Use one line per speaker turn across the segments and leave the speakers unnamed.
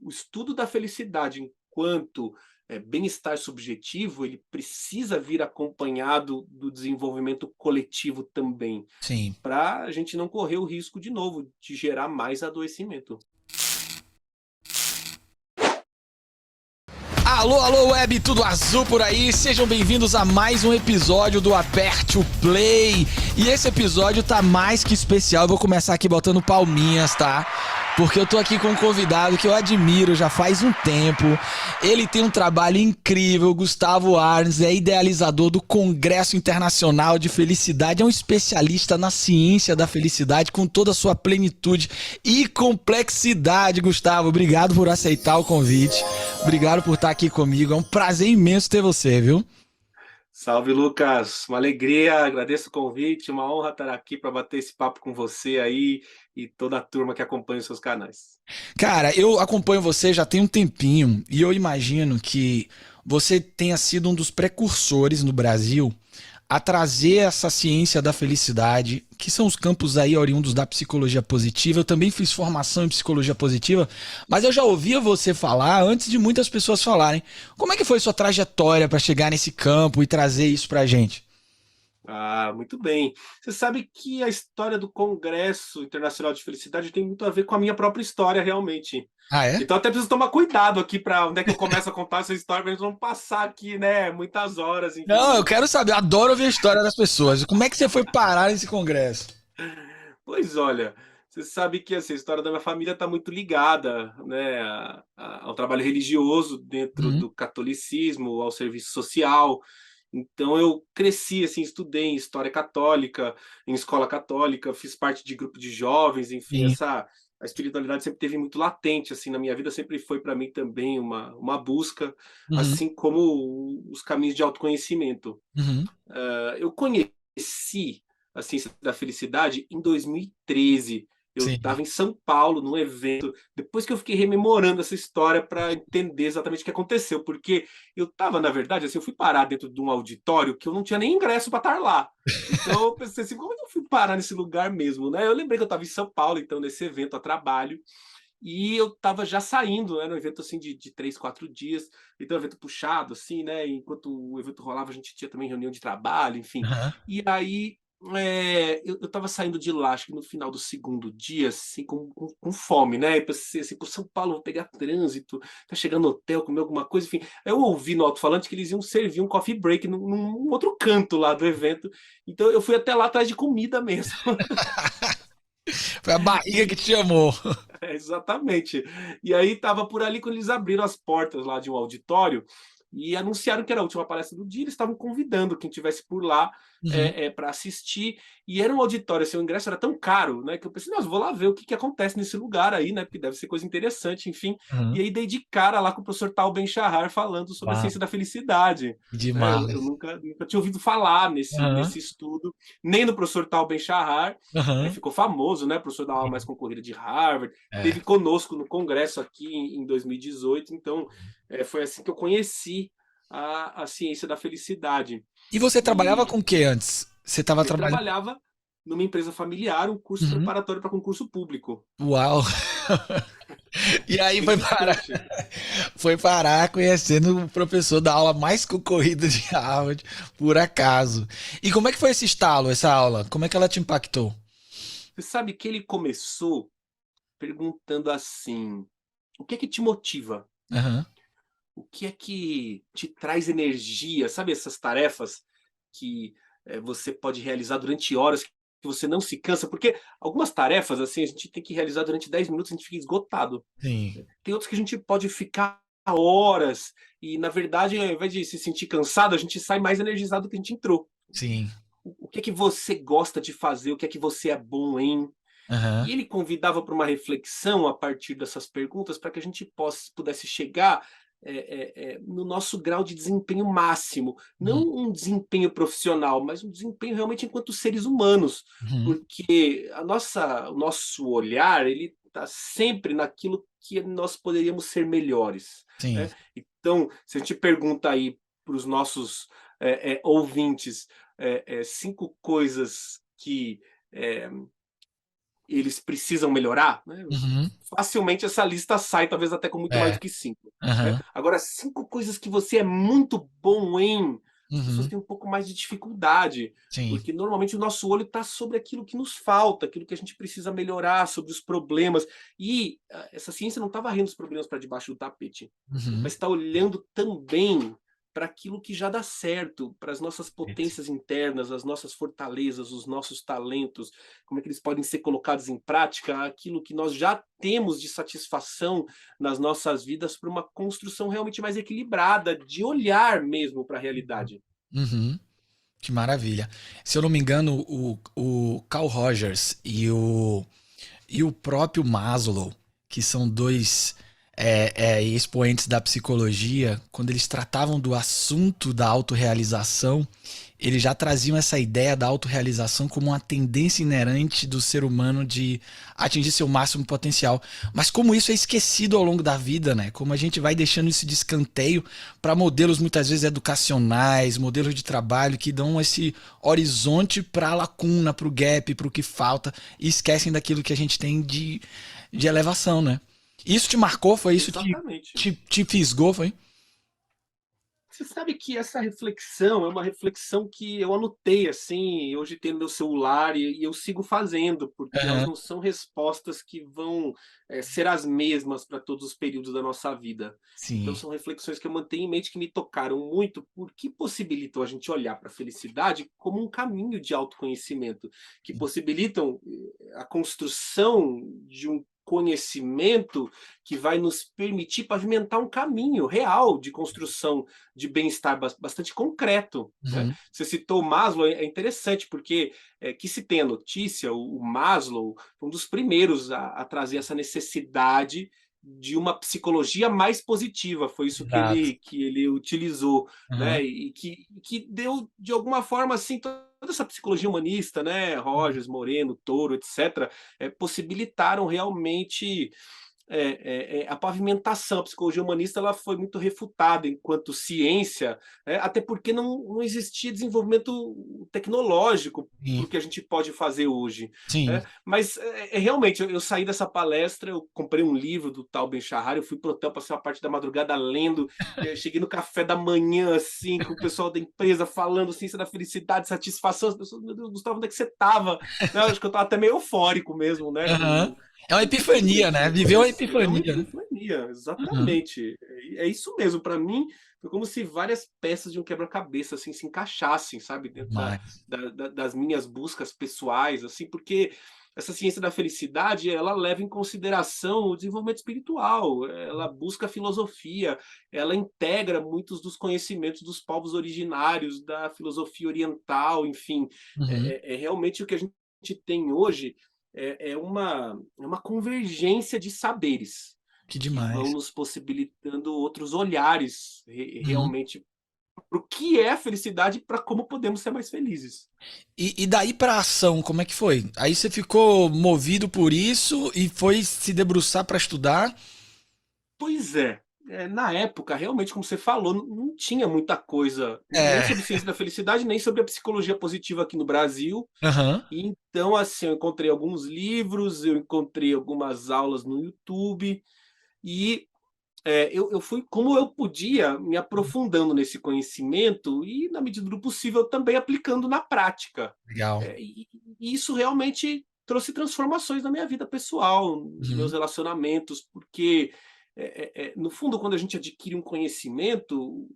o estudo da felicidade enquanto bem-estar subjetivo, ele precisa vir acompanhado do desenvolvimento coletivo também,
Sim.
para a gente não correr o risco de novo de gerar mais adoecimento.
Alô, alô, web, tudo azul por aí? Sejam bem-vindos a mais um episódio do Aperte o Play. E esse episódio tá mais que especial. Eu vou começar aqui botando palminhas, tá? Porque eu tô aqui com um convidado que eu admiro já faz um tempo. Ele tem um trabalho incrível. Gustavo Arns é idealizador do Congresso Internacional de Felicidade. É um especialista na ciência da felicidade com toda a sua plenitude e complexidade. Gustavo, obrigado por aceitar o convite. Obrigado por estar aqui comigo. É um prazer imenso ter você, viu?
Salve, Lucas! Uma alegria, agradeço o convite, uma honra estar aqui para bater esse papo com você aí e toda a turma que acompanha os seus canais.
Cara, eu acompanho você já tem um tempinho e eu imagino que você tenha sido um dos precursores no Brasil a trazer essa ciência da felicidade, que são os campos aí oriundos da psicologia positiva. Eu também fiz formação em psicologia positiva, mas eu já ouvia você falar antes de muitas pessoas falarem. Como é que foi sua trajetória para chegar nesse campo e trazer isso pra gente?
Ah, muito bem. Você sabe que a história do Congresso Internacional de Felicidade tem muito a ver com a minha própria história, realmente.
Ah, é?
Então até preciso tomar cuidado aqui para onde é que eu começo a contar essa história, para a gente não passar aqui, né, muitas horas,
Não, eu
enfim.
quero saber, eu adoro ouvir a história das pessoas. Como é que você foi parar nesse congresso?
Pois olha, você sabe que assim, a história da minha família está muito ligada, né, ao trabalho religioso dentro
Uhum,
do catolicismo, ao serviço social. Então eu cresci assim, estudei em história católica, em escola católica, fiz parte de grupo de jovens, enfim,
sim.
essa a espiritualidade sempre teve muito latente assim na minha vida, sempre foi para mim também uma busca,
Uhum,
assim como os caminhos de autoconhecimento.
uhum,
Eu conheci a Ciência da Felicidade em 2013. Eu
sim.
estava em São Paulo, num evento, depois que eu fiquei rememorando essa história para entender exatamente o que aconteceu, porque eu estava, na verdade, assim, eu fui parar dentro de um auditório que eu não tinha nem ingresso para estar lá. Então eu pensei assim, como é que eu fui parar nesse lugar mesmo, né? Eu lembrei que eu estava em São Paulo, então, nesse evento a trabalho, e eu estava já saindo, né, no evento assim de 3, 4 dias, então evento puxado, assim, né? Enquanto o evento rolava, a gente tinha também reunião de trabalho, enfim.
Aham.
E aí eu estava saindo de lá, acho que no final do segundo dia, assim, com fome, né? Eu pensei assim, por São Paulo, vou pegar trânsito, tá chegando no hotel, comer alguma coisa, enfim. Aí eu ouvi no alto-falante que eles iam servir um coffee break num outro canto lá do evento. Então eu fui até lá atrás de comida mesmo.
Foi a barriga que
E
te chamou.
exatamente. E aí estava por ali quando eles abriram as portas lá de um auditório e anunciaram que era a última palestra do dia, eles estavam convidando quem estivesse por lá
Uhum,
para assistir. E era um auditório, assim, o ingresso era tão caro, né, que eu pensei, nossa, vou lá ver o que, que acontece nesse lugar aí, né, porque deve ser coisa interessante, enfim. E
uhum.
aí dei de cara lá com o professor Tal Ben-Shahar falando sobre a
Uau,
ciência da felicidade.
que
Né, eu
demais.
nunca tinha ouvido falar
Aham,
nesse estudo, nem no professor Tal Ben-Shahar,
aham.
ficou famoso, né, professor da aula mais concorrida de Harvard,
É.
teve conosco no congresso aqui em 2018, então foi assim que eu conheci a ciência da felicidade.
E você trabalhava
E
com o que antes? Você estava
eu
trabalhando.
trabalhava numa empresa familiar, um curso
Uhum.
preparatório para concurso público.
Uau! E aí
Bem
foi
distante.
foi parar conhecendo o professor da aula mais concorrida de Harvard, por acaso. E como é que foi esse estalo, essa aula? Como é que ela te impactou?
Você sabe que ele começou perguntando assim: o que é que te motiva?
Aham.
O que é que te traz energia? Sabe essas tarefas que você pode realizar durante horas, que você não se cansa? Porque algumas tarefas, assim, a gente tem que realizar durante 10 minutos, a gente fica esgotado.
Sim,
Tem outros que a gente pode ficar horas e, na verdade, ao invés de se sentir cansado, a gente sai mais energizado do que a gente entrou.
sim.
O que é que você gosta de fazer? O que é que você é bom em?
Aham.
E ele convidava para uma reflexão a partir dessas perguntas para que a gente pudesse chegar no nosso grau de desempenho máximo. Não
Uhum,
um desempenho profissional, mas um desempenho realmente enquanto seres humanos.
uhum.
Porque o nosso olhar ele está sempre naquilo que nós poderíamos ser melhores.
Sim.
Né? Então, se a gente pergunta aí para os nossos ouvintes 5 coisas que eh, eles precisam melhorar, né?
Uhum.
Facilmente essa lista sai, talvez até com muito mais
É.
do que 5. Né?
Aham.
Agora, 5 coisas que você é muito bom em, as pessoas
Uhum.
têm um pouco mais de dificuldade,
Sim.
porque normalmente o nosso olho está sobre aquilo que nos falta, aquilo que a gente precisa melhorar, sobre os problemas. E essa ciência não está varrendo os problemas para debaixo do tapete,
Uhum.
mas está olhando também para aquilo que já dá certo, para as nossas
Perfeito.
potências internas, as nossas fortalezas, os nossos talentos, como é que eles podem ser colocados em prática, aquilo que nós já temos de satisfação nas nossas vidas para uma construção realmente mais equilibrada, de olhar mesmo para a realidade.
Uhum. Que maravilha. Se eu não me engano, o Carl Rogers e o próprio Maslow, que são dois expoentes da psicologia, quando eles tratavam do assunto da autorrealização, eles já traziam essa ideia da autorrealização como uma tendência inerente do ser humano de atingir seu máximo potencial. Mas como isso é esquecido ao longo da vida, né? Como a gente vai deixando isso de escanteio para modelos muitas vezes educacionais, modelos de trabalho que dão esse horizonte para a lacuna, para o gap, para o que falta e esquecem daquilo que a gente tem de elevação, né? Isso te marcou? Foi isso
Exatamente.
te fisgou? Foi?
Você sabe que essa reflexão é uma reflexão que eu anotei assim, hoje tenho meu celular e eu sigo fazendo, porque elas
Aham.
não são respostas que vão ser as mesmas para todos os períodos da nossa vida. Então
Sim.
são reflexões que eu mantenho em mente que me tocaram muito, porque possibilitam a gente olhar para a felicidade como um caminho de autoconhecimento, que possibilitam a construção de um conhecimento que vai nos permitir pavimentar um caminho real de construção de bem-estar bastante concreto. Né?
Uhum.
Você citou o Maslow, é interessante, porque que se tem a notícia, o Maslow foi um dos primeiros a trazer essa necessidade de uma psicologia mais positiva, foi isso
Exato.
que ele utilizou,
Aham.
né? E que deu, de alguma forma, assim, toda essa psicologia humanista, né? Rogers, Moreno, Toro, etc., possibilitaram realmente a pavimentação, a psicologia humanista ela foi muito refutada enquanto ciência, até porque não existia desenvolvimento tecnológico para
Sim.
o que a gente pode fazer hoje.
Sim.
Mas realmente eu saí dessa palestra, eu comprei um livro do Tal Ben-Shahar, eu fui pro hotel, passei uma parte da madrugada lendo, cheguei no café da manhã, assim, com o pessoal da empresa falando ciência da felicidade, satisfação, as pessoas, meu Deus, Gustavo, onde é que você estava? Né, acho que eu estava até meio eufórico mesmo, né,
Aham. É uma
com tudo
epifania,
isso que
né? Viveu uma
aconteceu. É uma
epifania, né?
epifania,
Uhum.
exatamente. É isso mesmo. Para mim, foi como se várias peças de um quebra-cabeça assim se encaixassem, sabe, dentro
Demais.
das minhas buscas pessoais, assim, porque essa ciência da felicidade ela leva em consideração o desenvolvimento espiritual, ela busca a filosofia, ela integra muitos dos conhecimentos dos povos originários, da filosofia oriental, enfim,
Uhum.
é realmente o que a gente tem hoje é uma convergência de saberes
Que
que vão
demais.
nos possibilitando outros olhares
Uhum.
realmente para o que é a felicidade e para como podemos ser mais felizes.
E daí pra ação, como é que foi? Aí você ficou movido por isso e foi se debruçar pra estudar?
Pois é, na época, realmente, como você falou, não tinha muita coisa, nem
É.
sobre ciência da felicidade, nem sobre a psicologia positiva aqui no Brasil.
Aham.
Então, assim, eu encontrei alguns livros, eu encontrei algumas aulas no YouTube e eu fui como eu podia me aprofundando nesse conhecimento e, na medida do possível, também aplicando na prática.
Legal.
E isso realmente trouxe transformações na minha vida pessoal, nos meus
Uhum.
relacionamentos, porque, no fundo, quando a gente adquire um conhecimento,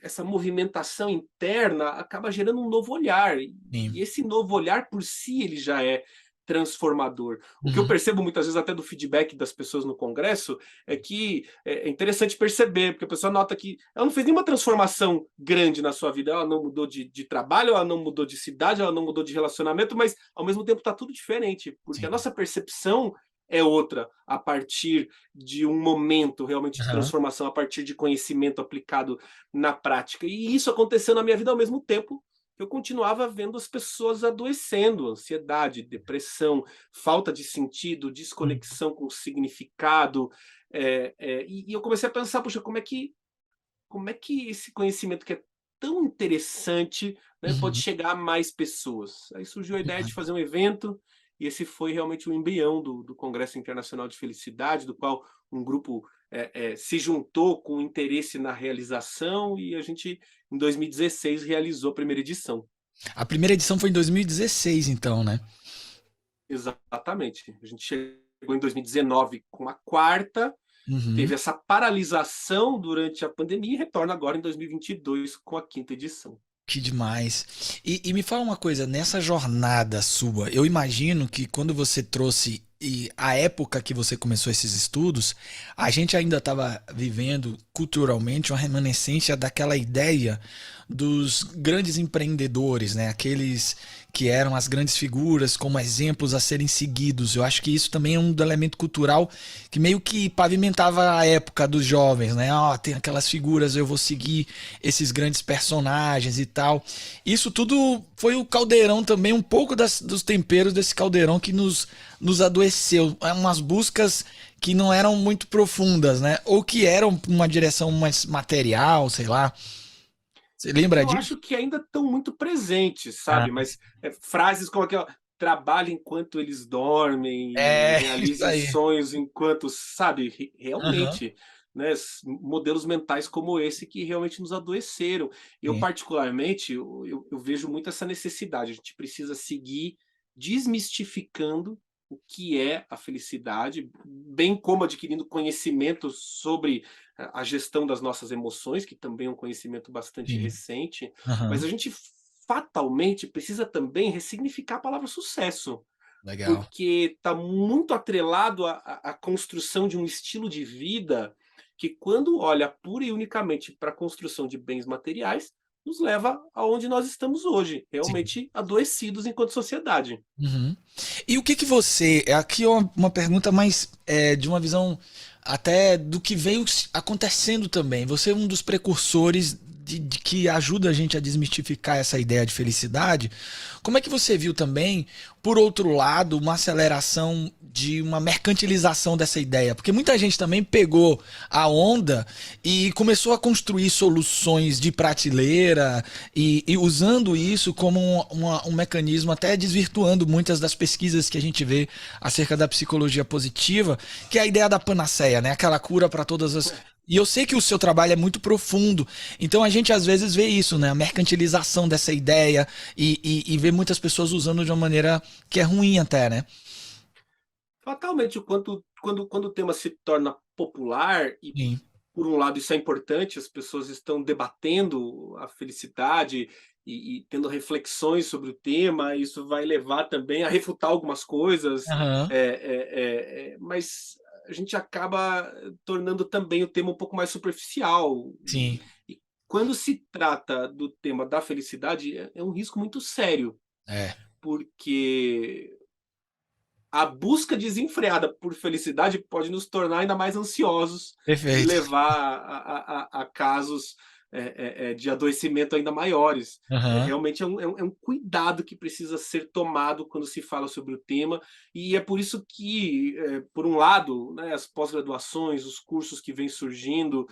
essa movimentação interna acaba gerando um novo olhar, e
Sim.
esse novo olhar por si ele já é transformador. O que eu
Uhum.
percebo muitas vezes até do feedback das pessoas no congresso é que é interessante perceber, porque a pessoa nota que ela não fez nenhuma transformação grande na sua vida, ela não mudou de trabalho, ela não mudou de cidade, ela não mudou de relacionamento, mas ao mesmo tempo está tudo diferente, porque a
Sim.
nossa percepção é outra a partir de um momento realmente de
Aham.
transformação, a partir de conhecimento aplicado na prática. E isso aconteceu na minha vida ao mesmo tempo que eu continuava vendo as pessoas adoecendo, ansiedade, depressão, falta de sentido,
Uhum.
desconexão com o significado. E eu comecei a pensar, puxa, como é que esse conhecimento que é tão interessante, né, pode
Uhum.
chegar a mais pessoas? Aí surgiu a ideia de
Demais.
fazer um evento, e esse foi realmente o embrião do Congresso Internacional de Felicidade, do qual um grupo se juntou com interesse na realização, e a gente, em 2016, realizou a primeira edição.
A primeira edição foi em 2016, então, né?
Exatamente. A gente chegou em 2019 com a quarta,
Uhum.
teve essa paralisação durante a pandemia e retorna agora em 2022 com a quinta edição.
Que demais. E me fala uma coisa, nessa jornada sua, eu imagino que quando você trouxe e a época que você começou esses estudos, a gente ainda estava vivendo culturalmente uma remanescência daquela ideia dos grandes empreendedores, né? Aqueles que eram as grandes figuras como exemplos a serem seguidos. Eu acho que isso também é um elemento cultural que meio que pavimentava a época dos jovens, né? Ó, tem aquelas figuras, eu vou seguir esses grandes personagens e tal. Isso tudo foi o caldeirão também, um pouco dos temperos desse caldeirão que nos adoeceu. Umas buscas que não eram muito profundas, né? Ou que eram uma direção mais material, sei lá. Você lembra
Eu
disso?
acho que ainda estão muito presentes,
Ah,
sabe? Mas frases como aquela: trabalhe enquanto eles dormem e
é, isso
realize
aí.
sonhos enquanto, sabe?
Aham,
Realmente, né? Modelos mentais como esse que realmente nos adoeceram. Eu,
sim.
particularmente, eu vejo muito essa necessidade. A gente precisa seguir desmistificando o que é a felicidade, bem como adquirindo conhecimento sobre a gestão das nossas emoções, que também é um conhecimento bastante
Sim.
recente, mas
Aham.
a gente fatalmente precisa também ressignificar a palavra sucesso,
Legal.
porque está muito atrelado à construção de um estilo de vida que, quando olha pura e unicamente para a construção de bens materiais, nos leva aonde nós estamos hoje,
Sim.
realmente adoecidos enquanto sociedade.
Uhum. E o que que você. Aqui é uma pergunta mais de uma visão até do que veio acontecendo também. Você é um dos precursores de que ajuda a gente a desmistificar essa ideia de felicidade. Como é que você viu também, por outro lado, uma aceleração de uma mercantilização dessa ideia? Porque muita gente também pegou a onda e começou a construir soluções de prateleira e usando isso como um mecanismo, até desvirtuando muitas das pesquisas que a gente vê acerca da psicologia positiva, que é a ideia da panaceia, né? Aquela cura para todas as. E eu sei que o seu trabalho é muito profundo, então a gente às vezes vê isso, né? A mercantilização dessa ideia e vê muitas pessoas usando de uma maneira que é ruim até, né?
Fatalmente, quando o tema se torna popular, e
Sim.
por um lado isso é importante, as pessoas estão debatendo a felicidade e tendo reflexões sobre o tema, isso vai levar também a refutar algumas coisas,
Aham.
mas a gente acaba tornando também o tema um pouco mais superficial.
Sim.
E quando se trata do tema da felicidade, é um risco muito sério,
É.
porque a busca desenfreada por felicidade pode nos tornar ainda mais ansiosos e
Perfeito.
levar a casos de adoecimento ainda maiores.
Aham.
Realmente é um cuidado que precisa ser tomado quando se fala sobre o tema, e é por isso que, por um lado, né, as pós-graduações, os cursos que vêm surgindo,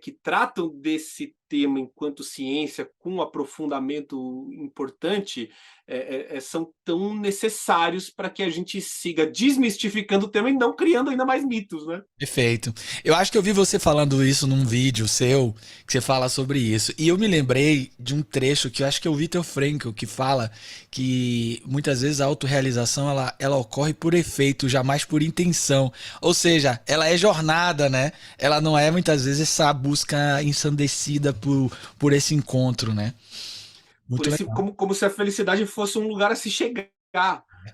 que tratam desse tema enquanto ciência com um aprofundamento importante, são tão necessários para que a gente siga desmistificando o tema e não criando ainda mais mitos, né?
Perfeito. Eu acho que eu vi você falando isso num vídeo seu, que você fala sobre isso. E eu me lembrei de um trecho que eu acho que é o Viktor Frankl, que fala que muitas vezes a autorrealização ela ocorre por efeito, jamais por intenção. Ou seja, ela é jornada, né? Ela não é muitas vezes essa busca ensandecida por esse encontro, né?
Por
Muito
esse,
legal.
como se a felicidade fosse um lugar a se chegar,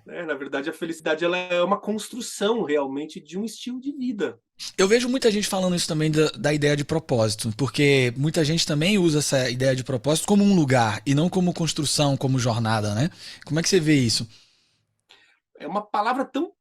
né? Na verdade, a felicidade ela é uma construção realmente de um estilo de vida.
Eu vejo muita gente falando isso também da ideia de propósito, porque muita gente também usa essa ideia de propósito como um lugar e não como construção, como jornada, né? Como é que você vê isso?
É uma palavra tão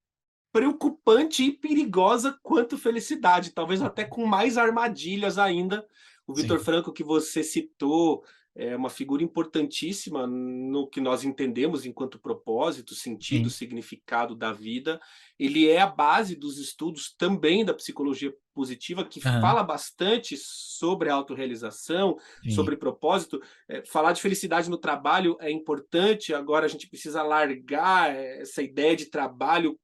preocupante e perigosa quanto felicidade, talvez até com mais armadilhas ainda. O Viktor
Sim.
Frankl, que você citou, é uma figura importantíssima no que nós entendemos enquanto propósito, sentido,
Sim.
significado da vida. Ele é a base dos estudos também da psicologia positiva, que
Aham.
fala bastante sobre a autorrealização,
Sim.
sobre propósito. Falar de felicidade no trabalho é importante, agora a gente precisa largar essa ideia de trabalho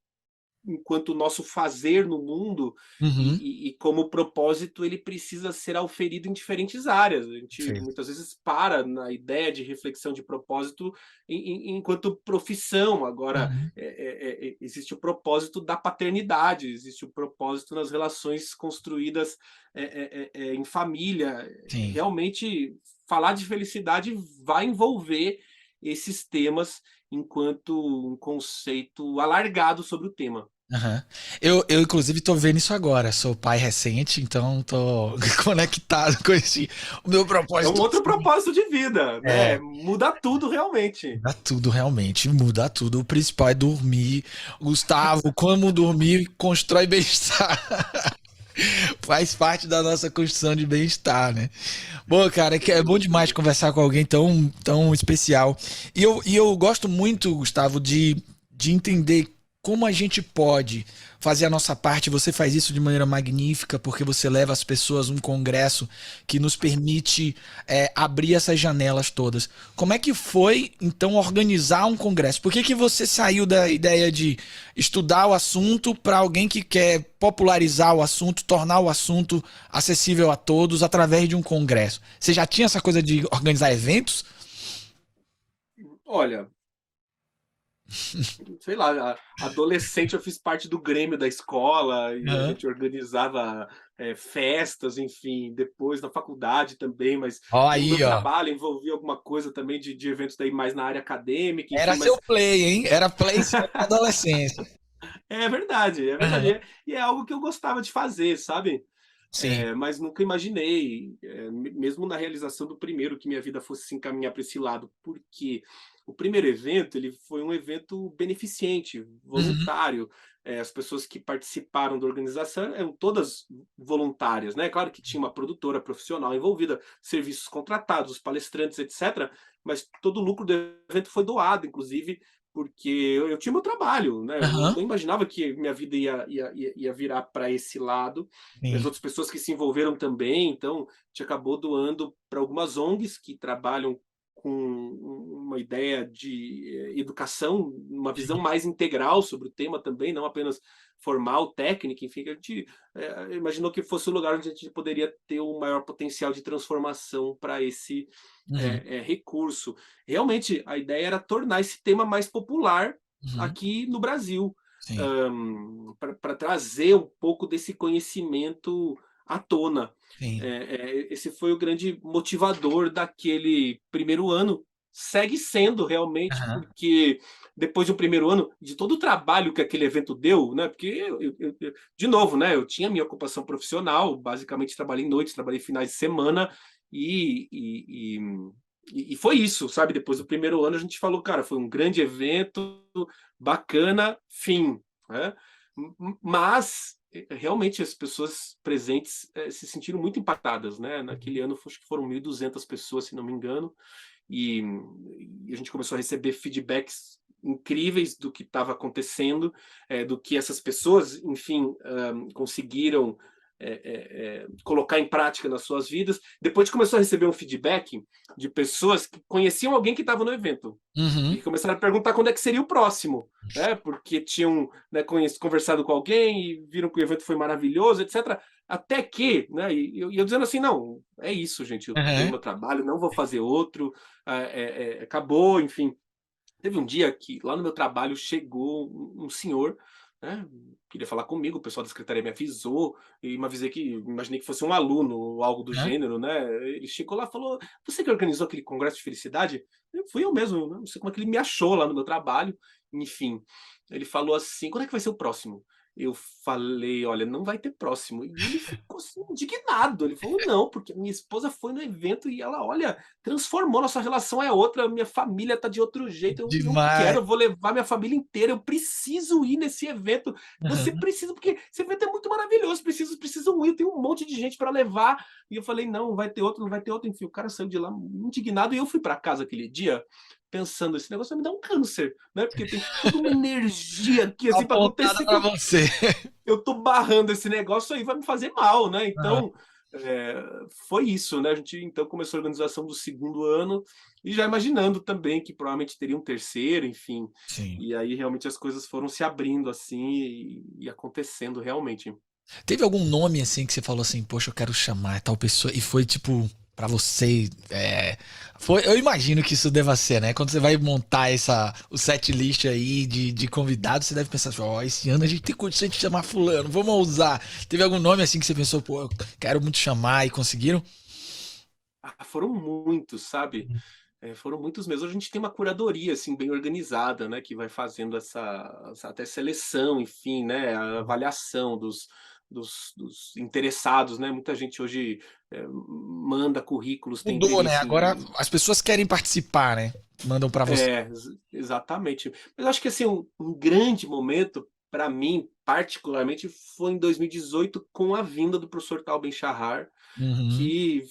enquanto o nosso fazer no mundo,
Uhum.
e como propósito ele precisa ser auferido em diferentes áreas. A gente
Perfeito.
muitas vezes para na ideia de reflexão de propósito enquanto profissão. Agora,
Uhum.
existe o propósito da paternidade, existe o propósito nas relações construídas em família.
Sim.
Realmente, falar de felicidade vai envolver esses temas enquanto um conceito alargado sobre o tema.
Aham. Eu, inclusive, tô vendo isso agora. Sou pai recente, então tô conectado com esse. O meu
É um
propósito.
outro propósito de vida, né?
É,
Muda tudo realmente.
muda tudo, realmente, muda tudo. O principal é dormir. Gustavo, como dormir constrói bem-estar. Faz parte da nossa construção de bem-estar, né? Bom, cara, é bom demais conversar com alguém tão especial. E eu gosto muito, Gustavo, de entender como a gente pode fazer a nossa parte. Você faz isso de maneira magnífica, porque você leva as pessoas a um congresso que nos permite abrir essas janelas todas. Como é que foi, então, organizar um congresso? Por que que você saiu da ideia de estudar o assunto para alguém que quer popularizar o assunto, tornar o assunto acessível a todos através de um congresso? Você já tinha essa coisa de organizar eventos?
Olha, sei lá, adolescente eu fiz parte do grêmio da escola e a
Aham.
gente organizava festas, enfim, depois na faculdade também, mas
Ó,
no meu
aí, ó.
trabalho envolvia alguma coisa também de eventos daí mais na área acadêmica,
Era
enfim,
seu
mas
play, hein? Era play seu na adolescência.
é verdade, é verdade.
Aham.
E é algo que eu gostava de fazer, sabe?
Sim.
Mas nunca imaginei, mesmo na realização do primeiro, que minha vida fosse se encaminhar para esse lado, porque o primeiro evento ele foi um evento beneficente,
Uhum.
voluntário. As pessoas que participaram da organização eram todas voluntárias, né? Claro que tinha uma produtora profissional envolvida, serviços contratados, os palestrantes, etc. Mas todo o lucro do evento foi doado, inclusive, porque eu tinha meu trabalho, né? Eu
Aham.
não imaginava que minha vida ia virar para esse lado. As
Sim.
outras pessoas que se envolveram também, então a gente acabou doando para algumas ONGs que trabalham com uma ideia de educação, uma visão
Sim.
mais integral sobre o tema também, não apenas formal, técnica, enfim, a gente imaginou que fosse o lugar onde a gente poderia ter o maior potencial de transformação para esse
Uhum.
recurso. Realmente, a ideia era tornar esse tema mais popular
Uhum.
aqui no Brasil,
Sim.
para trazer um pouco desse conhecimento à tona.
Sim.
Esse foi o grande motivador daquele primeiro ano. Segue sendo realmente,
Aham.
porque depois do primeiro ano, de todo o trabalho que aquele evento deu, né? Porque de novo, né? Eu tinha minha ocupação profissional, basicamente trabalhei em noites, trabalhei finais de semana, e, e, e foi isso, sabe? Depois do primeiro ano a gente falou, cara, foi um grande evento, bacana, fim, né? Mas realmente as pessoas presentes se sentiram muito impactadas, né? Naquele ano acho que foram 1.200 pessoas, se não me engano, e, e a gente começou a receber feedbacks incríveis do que estava acontecendo, do que essas pessoas, enfim, conseguiram colocar em prática nas suas vidas. Depois a gente começou a receber um feedback de pessoas que conheciam alguém que estava no evento
Uhum.
e começaram a perguntar quando é que seria o próximo, né? Porque tinham, né, conversado com alguém e viram que o evento foi maravilhoso, etc. Até que, né, e eu dizendo assim, não, é isso, gente, eu tenho
Aham.
meu trabalho, não vou fazer outro, acabou, enfim. Teve um dia que lá no meu trabalho chegou um senhor, né, queria falar comigo, o pessoal da secretaria me avisou, e me avisei que imaginei que fosse um aluno ou algo do
Aham.
gênero, né? Ele chegou lá e falou: "Você que organizou aquele congresso de felicidade?" Fui eu mesmo, né, não sei como é que ele me achou lá no meu trabalho, enfim. Ele falou assim: "Quando é que vai ser o próximo?" eu falei: "Olha, não vai ter próximo". E ele ficou assim indignado, ele falou: "Não, porque minha esposa foi no evento e ela, olha, transformou, nossa relação é outra, minha família tá de outro jeito, eu não
Demais.
quero, eu vou levar minha família inteira, eu preciso ir nesse evento, você
Aham.
precisa, porque esse evento é muito maravilhoso, precisam ir, tem um monte de gente para levar". E eu falei: "Não, não vai ter outro, não vai ter outro", enfim, o cara saiu de lá indignado e eu fui para casa aquele dia pensando: "Esse negócio vai me dar um câncer", né, porque tem toda uma energia aqui, assim, para
Apontada
acontecer que
pra você.
eu tô barrando esse negócio aí, vai me fazer mal, né.
Aham.
Então, foi isso, né, a gente então começou a organização do segundo ano, e já imaginando também que provavelmente teria um terceiro, enfim.
Sim.
E aí realmente as coisas foram se abrindo, assim, e acontecendo realmente.
Teve algum nome assim que você falou assim, poxa, eu quero chamar tal pessoa e foi tipo pra você, foi, eu imagino que isso deva ser, né? Quando você vai montar o set list aí de convidados, você deve pensar assim, ó, esse ano a gente tem condição de chamar fulano, vamos usar. Teve algum nome assim que você pensou, pô, eu quero muito chamar e conseguiram?
Ah, foram muitos, sabe. Foram muitos mesmo. A gente tem uma curadoria, assim, bem organizada, né, que vai fazendo essa até seleção, enfim, né, a avaliação dos interessados, né. Muita gente hoje, manda currículos, tem
Mudou, né?
interesse.
Agora as pessoas querem participar, né? Mandam pra você.
Exatamente. Mas eu acho que, assim, um grande momento, para mim, particularmente, foi em 2018 com a vinda do professor Tal Ben-Shahar,
Uhum.
que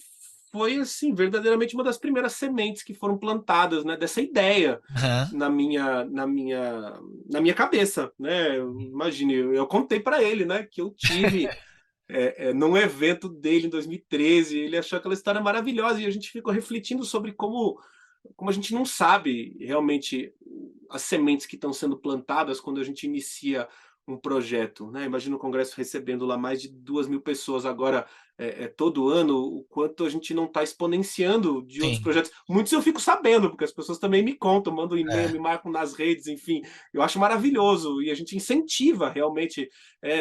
foi, assim, verdadeiramente uma das primeiras sementes que foram plantadas, né, dessa ideia
Aham.
na minha cabeça, né. Imagine, eu contei para ele, né, que eu tive, num evento dele em 2013, ele achou aquela história maravilhosa e a gente ficou refletindo sobre como a gente não sabe realmente as sementes que estão sendo plantadas quando a gente inicia um projeto, né? Imagina o Congresso recebendo lá mais de 2.000 pessoas agora, todo ano, o quanto a gente não está exponenciando de outros
Sim.
projetos. Muitos eu fico sabendo, porque as pessoas também me contam, mandam e-mail,
É.
me marcam nas redes, enfim. Eu acho maravilhoso e a gente incentiva realmente,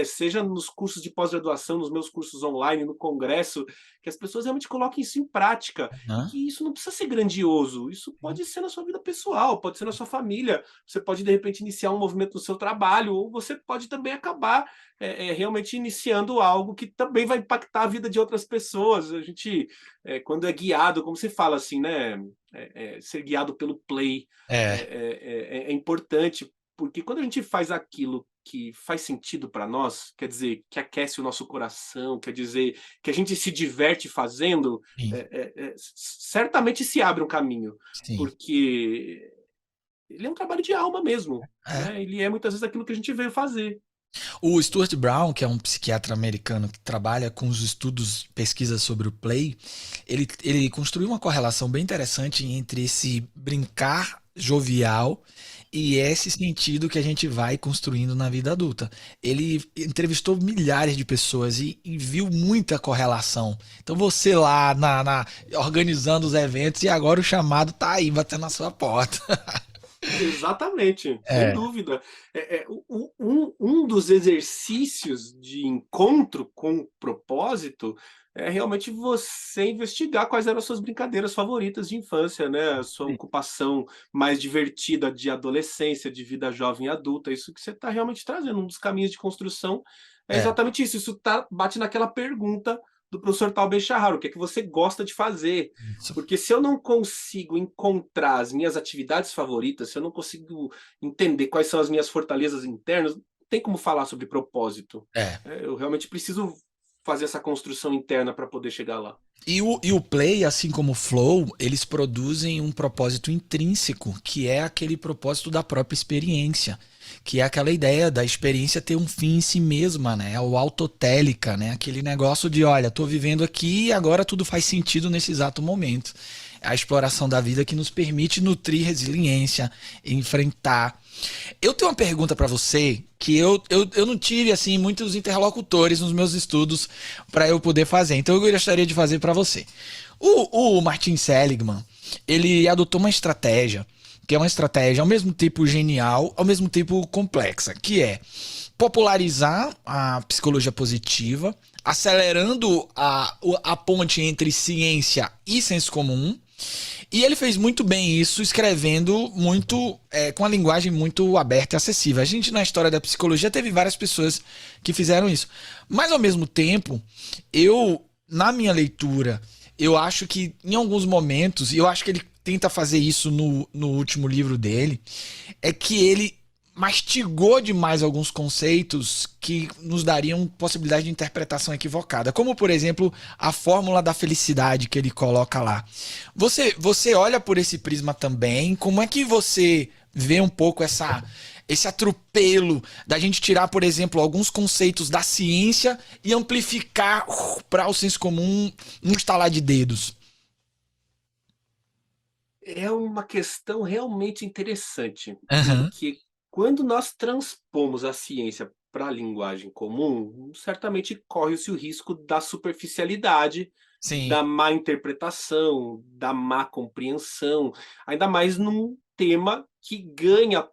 seja nos cursos de pós-graduação, nos meus cursos online, no Congresso, que as pessoas realmente coloquem isso em prática e
Aham.
que isso não precisa ser grandioso, isso pode ser na sua vida pessoal, pode ser na sua família, você pode de repente iniciar um movimento no seu trabalho, ou você pode também acabar realmente iniciando algo que também vai impactar a vida de outras pessoas. A gente, quando é guiado, como você fala assim, né? Ser guiado pelo play
É.
é importante, porque quando a gente faz aquilo que faz sentido para nós, quer dizer, que aquece o nosso coração, quer dizer, que a gente se diverte fazendo,
Sim.
certamente se abre um caminho,
Sim.
porque ele é um trabalho de alma mesmo,
É.
né? Ele é muitas vezes aquilo que a gente veio fazer.
O Stuart Brown, que é um psiquiatra americano que trabalha com os estudos, pesquisas sobre o play, ele construiu uma correlação bem interessante entre esse brincar jovial e esse sentido que a gente vai construindo na vida adulta. Ele entrevistou milhares de pessoas e viu muita correlação. Então você lá organizando os eventos e agora o chamado tá aí batendo na sua porta.
Exatamente, sem
É.
dúvida. Um dos exercícios de encontro com o propósito é realmente você investigar quais eram as suas brincadeiras favoritas de infância, né? A sua ocupação mais divertida de adolescência, de vida jovem e adulta. Isso que você está realmente trazendo. Um dos caminhos de construção é
É.
exatamente isso. Isso bate naquela pergunta do professor Tal Ben-Shahar, o que é que você gosta de fazer?
Isso.
Porque se eu não consigo encontrar as minhas atividades favoritas, se eu não consigo entender quais são as minhas fortalezas internas, não tem como falar sobre propósito.
É.
Eu realmente preciso fazer essa construção interna para poder chegar lá.
E o Play, assim como o Flow, eles produzem um propósito intrínseco, que é aquele propósito da própria experiência, que é aquela ideia da experiência ter um fim em si mesma, né? O autotélica, né? Aquele negócio de, olha, tô vivendo aqui e agora tudo faz sentido nesse exato momento. É a exploração da vida que nos permite nutrir resiliência, enfrentar. Eu tenho uma pergunta para você que eu não tive assim muitos interlocutores nos meus estudos para eu poder fazer. Então eu gostaria de fazer para você. O Martin Seligman, ele adotou uma estratégia que é uma estratégia ao mesmo tempo genial, ao mesmo tempo complexa, que é popularizar a psicologia positiva, acelerando a ponte entre ciência e senso comum, E ele fez muito bem isso, escrevendo muito, com uma linguagem muito aberta e acessível. A gente, na história da psicologia, teve várias pessoas que fizeram isso. Mas, ao mesmo tempo, na minha leitura, eu acho que, em alguns momentos, e eu acho que ele tenta fazer isso no último livro dele, é que ele mastigou demais alguns conceitos que nos dariam possibilidade de interpretação equivocada, como por exemplo a fórmula da felicidade que ele coloca lá. Você olha por esse prisma também? Como é que você vê um pouco esse atropelo da gente tirar, por exemplo, alguns conceitos da ciência e amplificar para o senso comum num estalar de dedos?
É uma questão realmente interessante,
Aham.
porque quando nós transpomos a ciência para a linguagem comum, certamente corre-se o risco da superficialidade,
Sim.
da má interpretação, da má compreensão, ainda mais num tema que ganha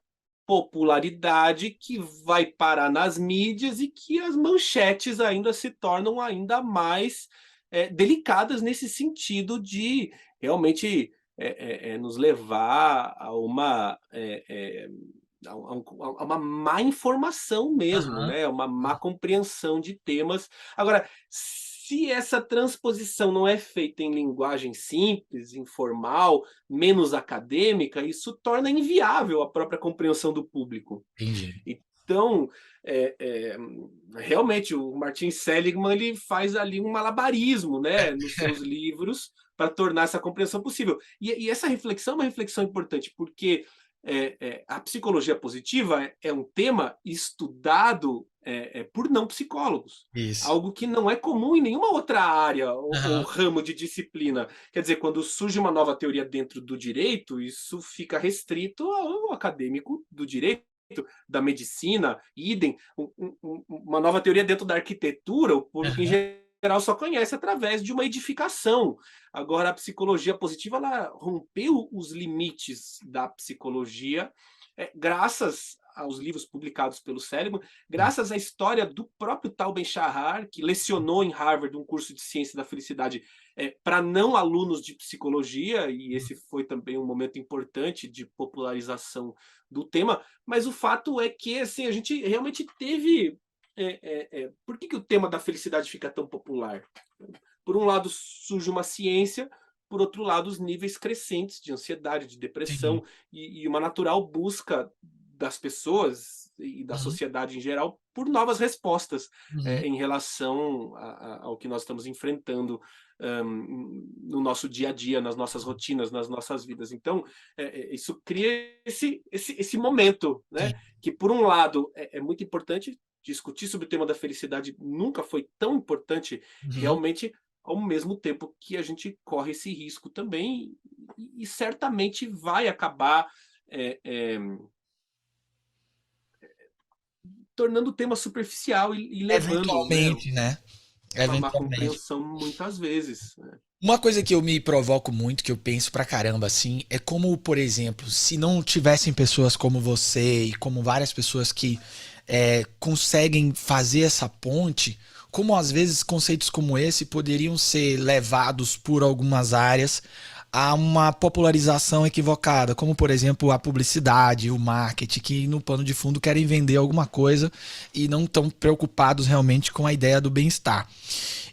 popularidade, que vai parar nas mídias e que as manchetes ainda se tornam ainda mais delicadas nesse sentido de realmente nos levar a uma a uma má informação mesmo,
Aham.
né? Uma má compreensão de temas. Agora, se essa transposição não é feita em linguagem simples, informal, menos acadêmica, isso torna inviável a própria compreensão do público.
Entendi.
Então, é, é, realmente, o Martin Seligman ele faz ali um malabarismo, né, nos seus livros para tornar essa compreensão possível. E essa reflexão é uma reflexão importante, porque a psicologia positiva é um tema estudado por não psicólogos.
Isso.
Algo que não é comum em nenhuma outra área ou
Aham.
ramo de disciplina. Quer dizer, quando surge uma nova teoria dentro do direito, isso fica restrito ao acadêmico do direito, da medicina, idem, uma nova teoria dentro da arquitetura, o público em
Aham.
geral só conhece através de uma edificação. Agora, a psicologia positiva ela rompeu os limites da psicologia, graças aos livros publicados pelo Seligman, graças à história do próprio Tal Ben-Shahar, que lecionou em Harvard um curso de ciência da felicidade para não alunos de psicologia, e esse foi também um momento importante de popularização do tema, mas o fato é que assim, a gente realmente teve. Por que o tema da felicidade fica tão popular? Por um lado, surge uma ciência, por outro lado, os níveis crescentes de ansiedade, de
Sim.
depressão e uma natural busca das pessoas e da
Uhum.
sociedade em geral por novas respostas
Uhum.
em relação ao que nós estamos enfrentando no nosso dia a dia, nas nossas rotinas, nas nossas vidas. Então, isso cria esse momento, né?
Sim.
Que, por um lado, é muito importante discutir sobre o tema da felicidade, nunca foi tão importante
Uhum.
realmente ao mesmo tempo que a gente corre esse risco também e certamente vai acabar tornando o tema superficial e levando, né,
Eventualmente, né?
uma má
Eventualmente.
compreensão muitas vezes, né.
Uma coisa que eu me provoco muito, que eu penso pra caramba, assim, é como, por exemplo, se não tivessem pessoas como você e como várias pessoas que conseguem fazer essa ponte, como às vezes conceitos como esse poderiam ser levados por algumas áreas a uma popularização equivocada, como por exemplo a publicidade, o marketing, que no pano de fundo querem vender alguma coisa e não estão preocupados realmente com a ideia do bem-estar.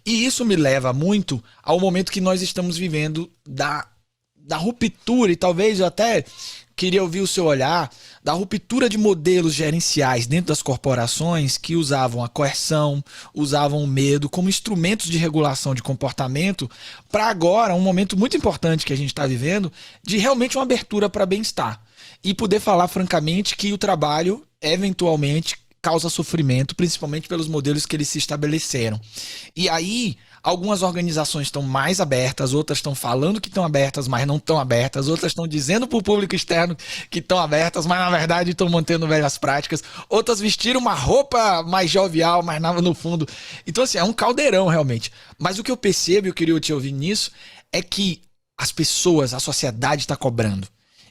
E isso me leva muito ao momento que nós estamos vivendo da ruptura, e talvez eu até queria ouvir o seu olhar, da ruptura de modelos gerenciais dentro das corporações que usavam a coerção, usavam o medo como instrumentos de regulação de comportamento, para agora, um momento muito importante que a gente está vivendo, de realmente uma abertura para bem-estar. E poder falar francamente que o trabalho, eventualmente, causa sofrimento, principalmente pelos modelos que eles se estabeleceram. E aí, algumas organizações estão mais abertas, outras estão falando que estão abertas, mas não estão abertas, outras estão dizendo para o público externo que estão abertas, mas na verdade estão mantendo velhas práticas, outras vestiram uma roupa mais jovial, mas no fundo. Então, assim, é um caldeirão realmente. Mas o que eu percebo, e eu queria te ouvir nisso, é que as pessoas, a sociedade está cobrando.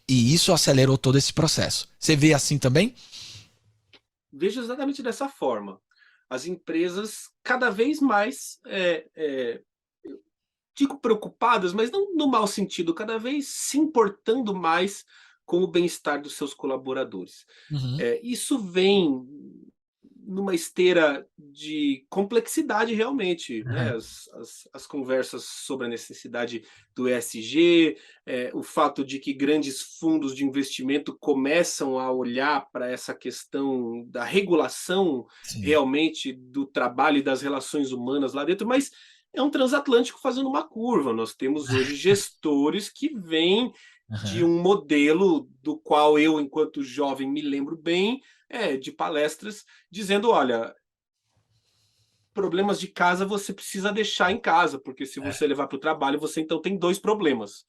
E isso acelerou todo esse processo. Você vê assim também?
Vejo exatamente dessa forma. As empresas cada vez mais digo preocupadas, mas não no mau sentido, cada vez se importando mais com o bem-estar dos seus colaboradores.
Uhum.
Isso vem numa esteira de complexidade realmente, né?
Aham.
As conversas sobre a necessidade do ESG, o fato de que grandes fundos de investimento começam a olhar para essa questão da regulação
Sim.
realmente do trabalho e das relações humanas lá dentro, mas é um transatlântico fazendo uma curva. Nós temos hoje gestores que vêm de
Aham.
um modelo do qual eu, enquanto jovem, me lembro bem, de palestras dizendo: olha, problemas de casa você precisa deixar em casa, porque se
É.
você levar para o trabalho, você então tem dois problemas.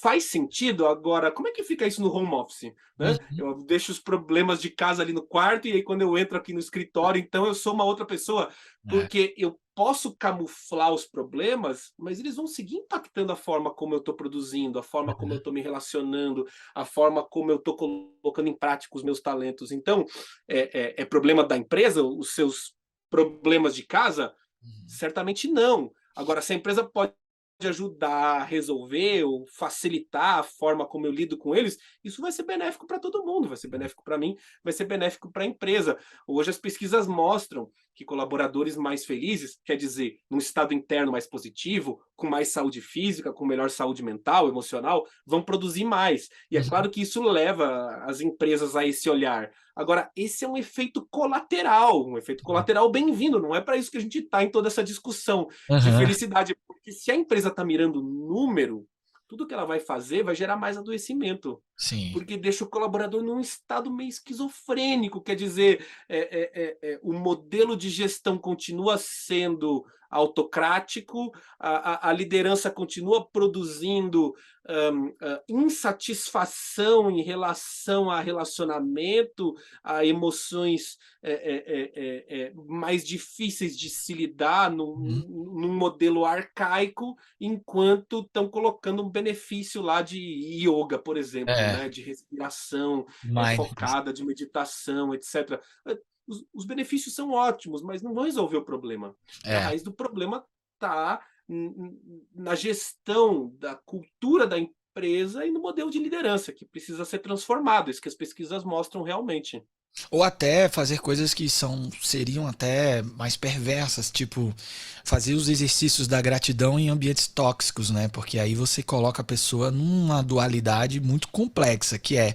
Faz sentido? Agora, como é que fica isso no home office, né?
Uhum.
Eu deixo os problemas de casa ali no quarto e aí quando eu entro aqui no escritório, então eu sou uma outra pessoa,
É.
porque eu posso camuflar os problemas, mas eles vão seguir impactando a forma como eu estou produzindo, a forma como eu
Aham.
estou me relacionando, a forma como eu estou colocando em prática os meus talentos. Então, é problema da empresa, os seus problemas de casa?
Uhum.
Certamente não. Agora, se a empresa pode ajudar a resolver ou facilitar a forma como eu lido com eles, isso vai ser benéfico para todo mundo, vai ser benéfico para mim, vai ser benéfico para a empresa. Hoje as pesquisas mostram que colaboradores mais felizes, quer dizer, num estado interno mais positivo, com mais saúde física, com melhor saúde mental, emocional, vão produzir mais. E é
Uhum.
claro que isso leva as empresas a esse olhar. Agora, esse é um efeito colateral bem-vindo, não é para isso que a gente está em toda essa discussão de
Aham.
felicidade, porque se a empresa está mirando número, tudo que ela vai fazer vai gerar mais adoecimento,
Sim.
porque deixa o colaborador num estado meio esquizofrênico, quer dizer, o modelo de gestão continua sendo autocrático, a liderança continua produzindo insatisfação em relação a relacionamento, a emoções mais difíceis de se lidar
Uhum.
num modelo arcaico, enquanto estão colocando um benefício lá de yoga, por exemplo,
É.
né, de respiração
Mindfulness.
focada, de meditação, etc. Os benefícios são ótimos, mas não vão resolver o problema. A
É.
raiz do problema está na gestão da cultura da empresa e no modelo de liderança, que precisa ser transformado, isso que as pesquisas mostram realmente.
Ou até fazer coisas que seriam até mais perversas, tipo fazer os exercícios da gratidão em ambientes tóxicos, né? Porque aí você coloca a pessoa numa dualidade muito complexa, que é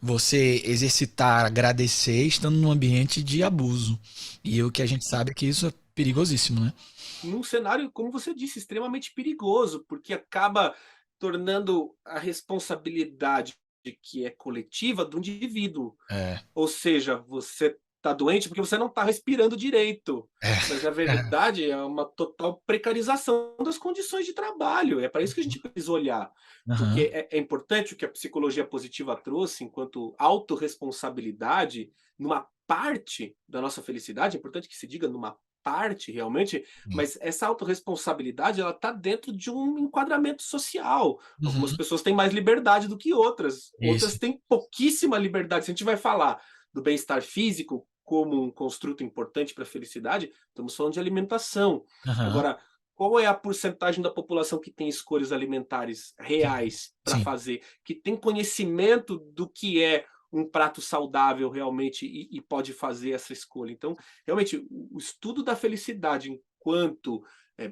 você exercitar, agradecer estando num ambiente de abuso. E o que a gente sabe é que isso é perigosíssimo, né?
Num cenário, como você disse, extremamente perigoso, porque acaba tornando a responsabilidade que é coletiva do indivíduo.
É.
Ou seja, você está doente porque você não está respirando direito.
É.
Mas, na verdade, é uma total precarização das condições de trabalho. É para isso que a gente precisa olhar. Porque
Aham.
é importante o que a psicologia positiva trouxe enquanto autorresponsabilidade numa parte da nossa felicidade. É importante que se diga numa parte realmente,
Sim.
mas essa autorresponsabilidade ela está dentro de um enquadramento social. Algumas
Uhum.
pessoas têm mais liberdade do que outras,
Isso.
outras têm pouquíssima liberdade. Se a gente vai falar do bem-estar físico como um construto importante para a felicidade, estamos falando de alimentação.
Aham.
Agora, qual é a porcentagem da população que tem escolhas alimentares
Sim.
reais para
Sim.
fazer, que tem conhecimento do que é um prato saudável realmente e pode fazer essa escolha? Então, realmente, o estudo da felicidade enquanto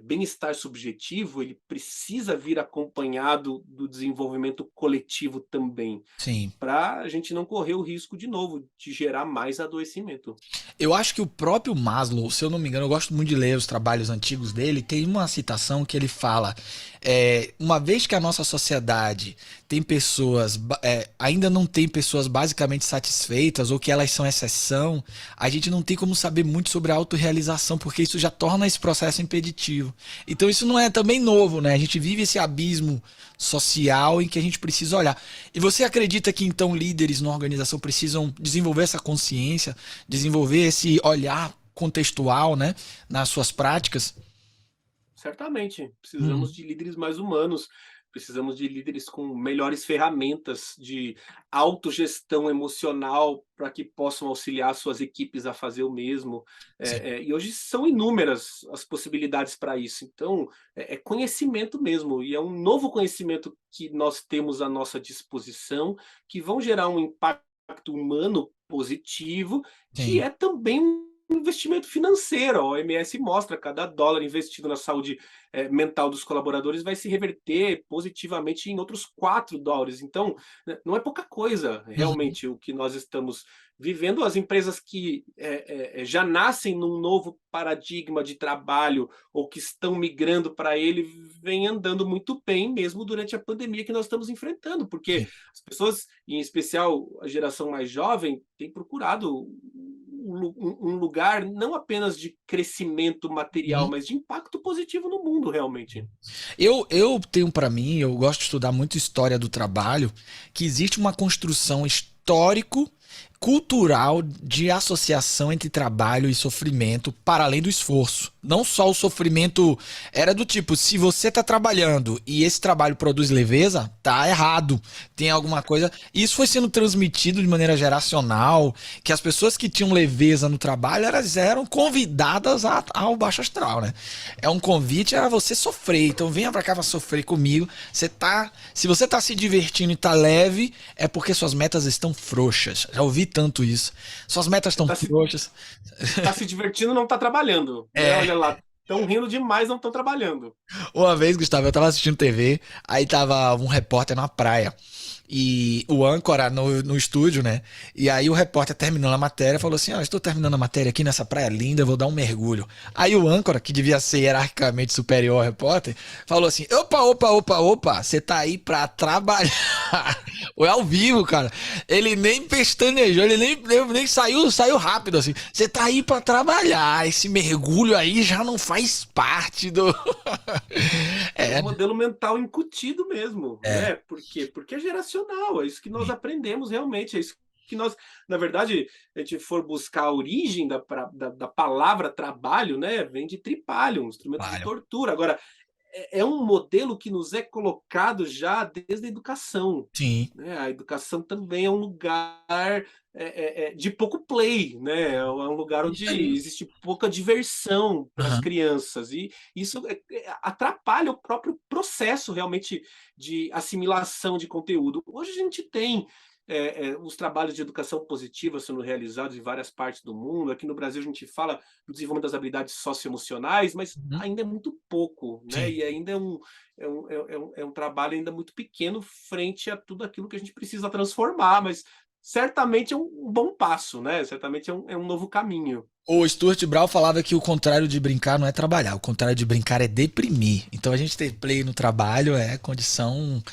bem-estar subjetivo, ele precisa vir acompanhado do desenvolvimento coletivo também,
Sim.
para a gente não correr o risco de novo de gerar mais adoecimento.
Eu acho que o próprio Maslow, se eu não me engano, eu gosto muito de ler os trabalhos antigos dele, tem uma citação que ele fala: uma vez que a nossa sociedade tem pessoas, ainda não tem pessoas basicamente satisfeitas, ou que elas são exceção, a gente não tem como saber muito sobre a autorrealização, porque isso já torna esse processo impeditivo. Então isso não é também novo, né? A gente vive esse abismo social em que a gente precisa olhar. E você acredita que então líderes na organização precisam desenvolver essa consciência, desenvolver esse olhar contextual, né, nas suas práticas?
Certamente, precisamos
Uhum.
de líderes mais humanos. precisamos de líderes com melhores ferramentas de autogestão emocional para que possam auxiliar suas equipes a fazer o mesmo.
Sim.
E hoje são inúmeras as possibilidades para isso. Então, é conhecimento mesmo, e é um novo conhecimento que nós temos à nossa disposição, que vão gerar um impacto humano positivo, que
Sim.
é também um investimento financeiro. A OMS mostra que cada dólar investido na saúde mental dos colaboradores vai se reverter positivamente em outros $4. Então, né, não é pouca coisa,
Uhum.
realmente, o que nós estamos vivendo. As empresas que já nascem num novo paradigma de trabalho ou que estão migrando para ele, vêm andando muito bem, mesmo durante a pandemia que nós estamos enfrentando, porque
Sim.
as pessoas, em especial a geração mais jovem, têm procurado um lugar não apenas de crescimento material,
Uhum.
mas de impacto positivo no mundo, realmente.
Eu tenho para mim, eu gosto de estudar muito história do trabalho, que existe uma construção histórico cultural de associação entre trabalho e sofrimento para além do esforço. Não só o sofrimento era do tipo, se você tá trabalhando e esse trabalho produz leveza, tá errado. Tem alguma coisa. Isso foi sendo transmitido de maneira geracional, que as pessoas que tinham leveza no trabalho, elas eram convidadas ao baixo astral, né? É um convite a você sofrer. Então venha pra cá pra sofrer comigo. Se você tá se divertindo e tá leve, é porque suas metas estão frouxas. Já ouvi tanto isso. Suas metas estão
Está se,
frouxas.
tá se divertindo, não está trabalhando, né?
É.
Olha lá, estão rindo demais, não estão trabalhando.
Uma vez, Gustavo, eu tava assistindo TV, aí tava um repórter na praia. E o âncora no estúdio, né? E aí o repórter terminando a matéria falou assim: Ó, estou terminando a matéria aqui nessa praia linda, eu vou dar um mergulho. Aí o âncora, que devia ser hierarquicamente superior ao repórter, falou assim: opa, opa, opa, opa, você tá aí pra trabalhar. Foi ao vivo, cara. Ele nem pestanejou, ele nem saiu rápido assim. Você tá aí pra trabalhar. Esse mergulho aí já não faz parte do.
É um
É,
modelo mental incutido mesmo,
é.
né? Por quê? Porque é geracional, é isso que nós aprendemos realmente, é isso que nós, na verdade, a gente for buscar a origem da palavra trabalho, né? Vem de tripalho, um instrumento de
Trabalho.
tortura. Agora, é um modelo que nos é colocado já desde a educação,
Sim.
né? A educação também é um lugar de pouco play, né? É um lugar onde
Isso aí.
existe pouca diversão para as
Aham.
crianças, e isso atrapalha o próprio processo realmente de assimilação de conteúdo. Hoje a gente tem os trabalhos de educação positiva sendo realizados em várias partes do mundo. Aqui no Brasil a gente fala do desenvolvimento das habilidades socioemocionais, mas
Uhum.
ainda é muito pouco, né?
Sim.
E ainda é um trabalho ainda muito pequeno frente a tudo aquilo que a gente precisa transformar, mas certamente é um bom passo, né? Certamente é um novo caminho.
O Stuart Brown falava que o contrário de brincar não é trabalhar, o contrário de brincar é deprimir. Então a gente ter play no trabalho é condição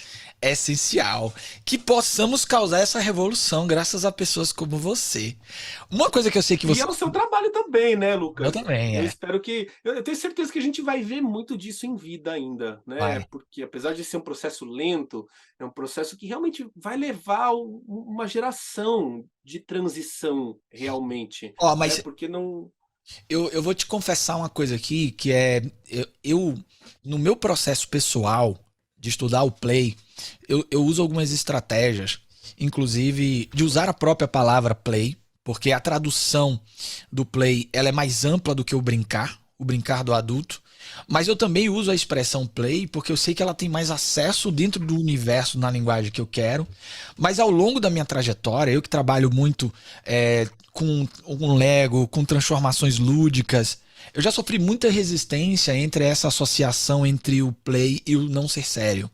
essencial. Que possamos causar essa revolução graças a pessoas como você. Uma coisa que eu sei que
E
você.
é o seu trabalho também, né,
Eu
Lucas?
também,
Eu
é.
espero que. Eu tenho certeza que a gente vai ver muito disso em vida ainda, né?
Vai.
Porque apesar de ser um processo lento, é um processo que realmente vai levar uma geração de transição realmente,
Ó,
né?
mas
Porque não.
eu vou te confessar uma coisa aqui, que é. No meu processo pessoal de estudar o play, eu uso algumas estratégias, inclusive de usar a própria palavra play, porque a tradução do play ela é mais ampla do que o brincar do adulto. Mas eu também uso a expressão play porque eu sei que ela tem mais acesso dentro do universo na linguagem que eu quero. Mas ao longo da minha trajetória, eu que trabalho muito com Lego, com transformações lúdicas, eu já sofri muita resistência entre essa associação entre o play e o não ser sério.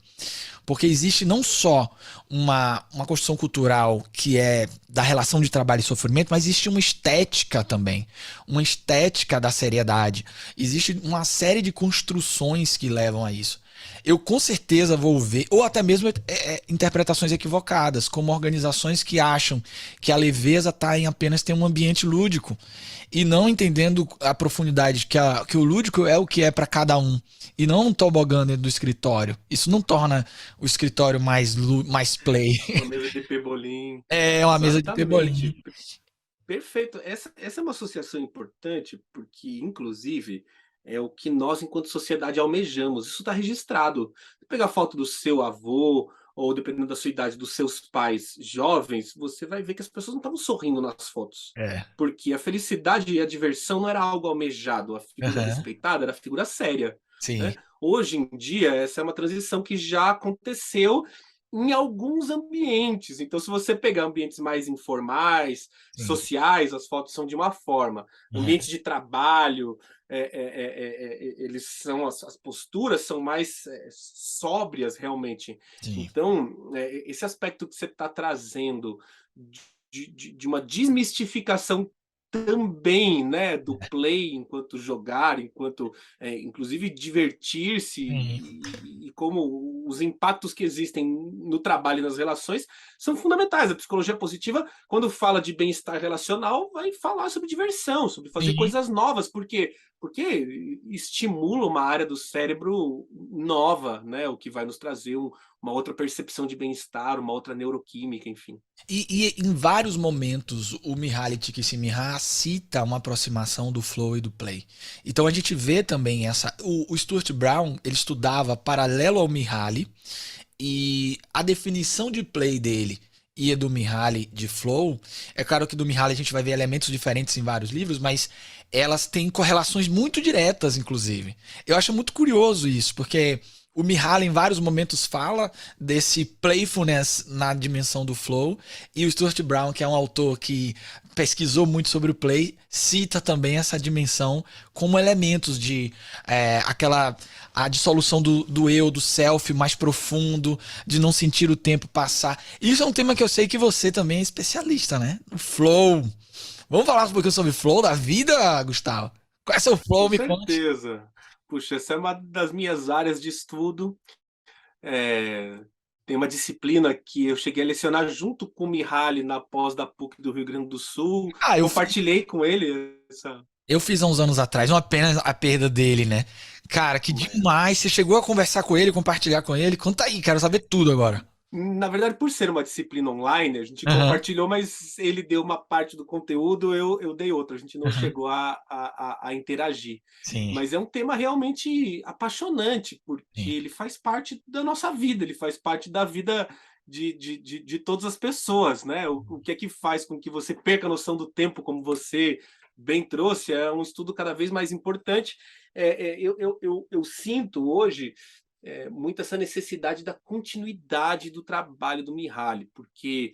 Porque existe não só uma construção cultural que é da relação de trabalho e sofrimento, mas existe uma estética também. Uma estética da seriedade. Existe uma série de construções que levam a isso. Eu com certeza vou ver, ou até mesmo interpretações equivocadas, como organizações que acham que a leveza está em apenas ter um ambiente lúdico e não entendendo a profundidade que o lúdico é o que é para cada um e não um tobogã dentro do escritório. Isso não torna o escritório mais play.
Uma mesa de pebolim.
É uma mesa de pebolim.
Exatamente. Perfeito. Essa é uma associação importante, porque, inclusive, é o que nós, enquanto sociedade, almejamos. Isso está registrado. Se pegar a foto do seu avô, ou dependendo da sua idade, dos seus pais jovens, você vai ver que as pessoas não estavam sorrindo nas fotos.
É.
Porque a felicidade e a diversão não era algo almejado, a figura
Aham.
respeitada era a figura séria,
Sim.
né? Hoje em dia, essa é uma transição que já aconteceu em alguns ambientes. Então, se você pegar ambientes mais informais,
Sim.
sociais, as fotos são de uma forma.
Aham.
Ambiente de trabalho, eles são as posturas são mais sóbrias realmente.
Sim.
Então, esse aspecto que você está trazendo de uma desmistificação também, né, do play enquanto jogar, enquanto, inclusive divertir-se
Sim.
e como os impactos que existem no trabalho e nas relações são fundamentais. A psicologia positiva, quando fala de bem-estar relacional, vai falar sobre diversão, sobre fazer
Sim.
coisas novas, porque estimula uma área do cérebro nova, né, o que vai nos trazer uma outra percepção de bem-estar, uma outra neuroquímica, enfim.
E em vários momentos o Mihaly Csikszentmihalyi cita uma aproximação do flow e do play. Então a gente vê também essa. O Stuart Brown ele estudava paralelo ao Mihaly e a definição de play dele e a do Mihaly de flow. É claro que do Mihaly a gente vai ver elementos diferentes em vários livros, mas elas têm correlações muito diretas, inclusive. Eu acho muito curioso isso, porque o Mihaly em vários momentos fala desse playfulness na dimensão do flow, e o Stuart Brown, que é um autor que pesquisou muito sobre o play, cita também essa dimensão como elementos de aquela a dissolução do eu, do self mais profundo, de não sentir o tempo passar. Isso é um tema que eu sei que você também é especialista, né? O flow. Vamos falar um pouquinho sobre flow da vida, Gustavo? Qual é seu flow?
Com
Me conte.
certeza. Puxa, essa é uma das minhas áreas de estudo. Eh, Tem uma disciplina que eu cheguei a lecionar junto com o Mihaly na pós da PUC do Rio Grande do Sul.
Ah,
Compartilhei com ele essa.
eu fiz há uns anos atrás, uma pena a perda dele, né? Cara, que demais. Você chegou a conversar com ele, compartilhar com ele? Conta aí, quero saber tudo agora.
Na verdade, por ser uma disciplina online, a gente
Aham,
compartilhou, mas ele deu uma parte do conteúdo, eu dei outra. A gente não
aham.
chegou a interagir.
Sim,
Mas é um tema realmente apaixonante, porque
sim.
ele faz parte da nossa vida, ele faz parte da vida de todas as pessoas, né? O que é que faz com que você perca a noção do tempo, como você bem trouxe, é um estudo cada vez mais importante. Eu sinto hoje muito essa necessidade da continuidade do trabalho do Mihaly, porque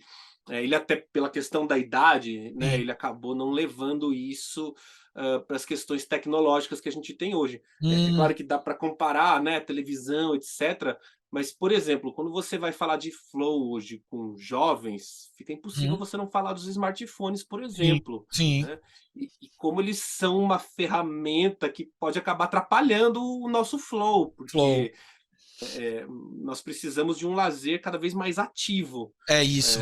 ele até pela questão da idade, né,
Sim.
ele acabou não levando isso para as questões tecnológicas que a gente tem hoje. É
Hum,
claro que dá para comparar, né, televisão, etc. Mas, por exemplo, quando você vai falar de flow hoje com jovens, fica impossível
hum.
você não falar dos smartphones, por
Sim,
exemplo,
sim,
né? E como eles são uma ferramenta que pode acabar atrapalhando o nosso flow,
flow.
porque nós precisamos de um lazer cada vez mais ativo,
É isso.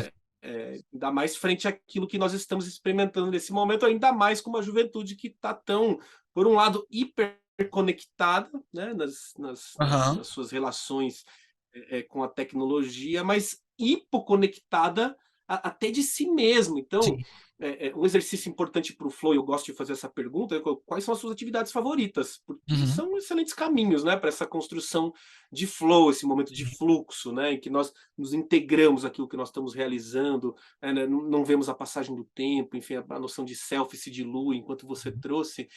ainda mais frente àquilo que nós estamos experimentando nesse momento, ainda mais com uma juventude que está tão, por um lado, hiperconectada, né,
Aham.
nas suas relações com a tecnologia, mas hipoconectada até de si mesmo. Então,
Sim.
um exercício importante para o flow, eu gosto de fazer essa pergunta, quais são as suas atividades favoritas? Porque
Uhum.
são excelentes caminhos, né, para essa construção de flow, esse momento de
Sim.
fluxo, né, em que nós nos integramos aquilo que nós estamos realizando, né, não vemos a passagem do tempo, enfim, a noção de self se dilui enquanto você
Uhum.
trouxe.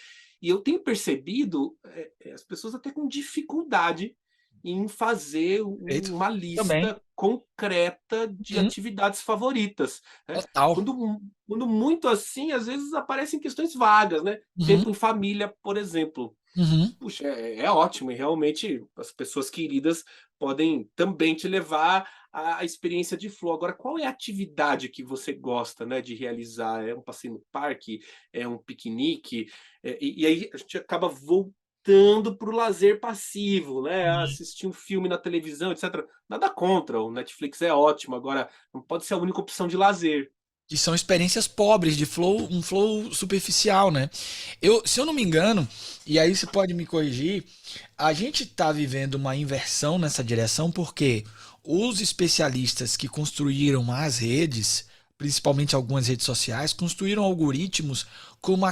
E eu tenho percebido as pessoas até com dificuldade em fazer
Perfeito.
uma
Também.
lista concreta de
Uhum.
atividades favoritas, né?
Total.
Quando muito assim, às vezes aparecem questões vagas, né?
Uhum.
Tempo em família, por exemplo.
Uhum.
Puxa, é ótimo, e realmente as pessoas queridas podem também te levar à experiência de flow. Agora, qual é a atividade que você gosta, né, de realizar? É um passeio no parque? É um piquenique? E aí a gente acaba voltando para o lazer passivo, né?
Sim.
Assistir um filme na televisão, etc. Nada contra, o Netflix é ótimo, agora não pode ser a única opção de lazer.
Que são experiências pobres de flow, um flow superficial, né? Se eu não me engano, e aí você pode me corrigir, a gente está vivendo uma inversão nessa direção porque os especialistas que construíram as redes, principalmente algumas redes sociais, construíram algoritmos com uma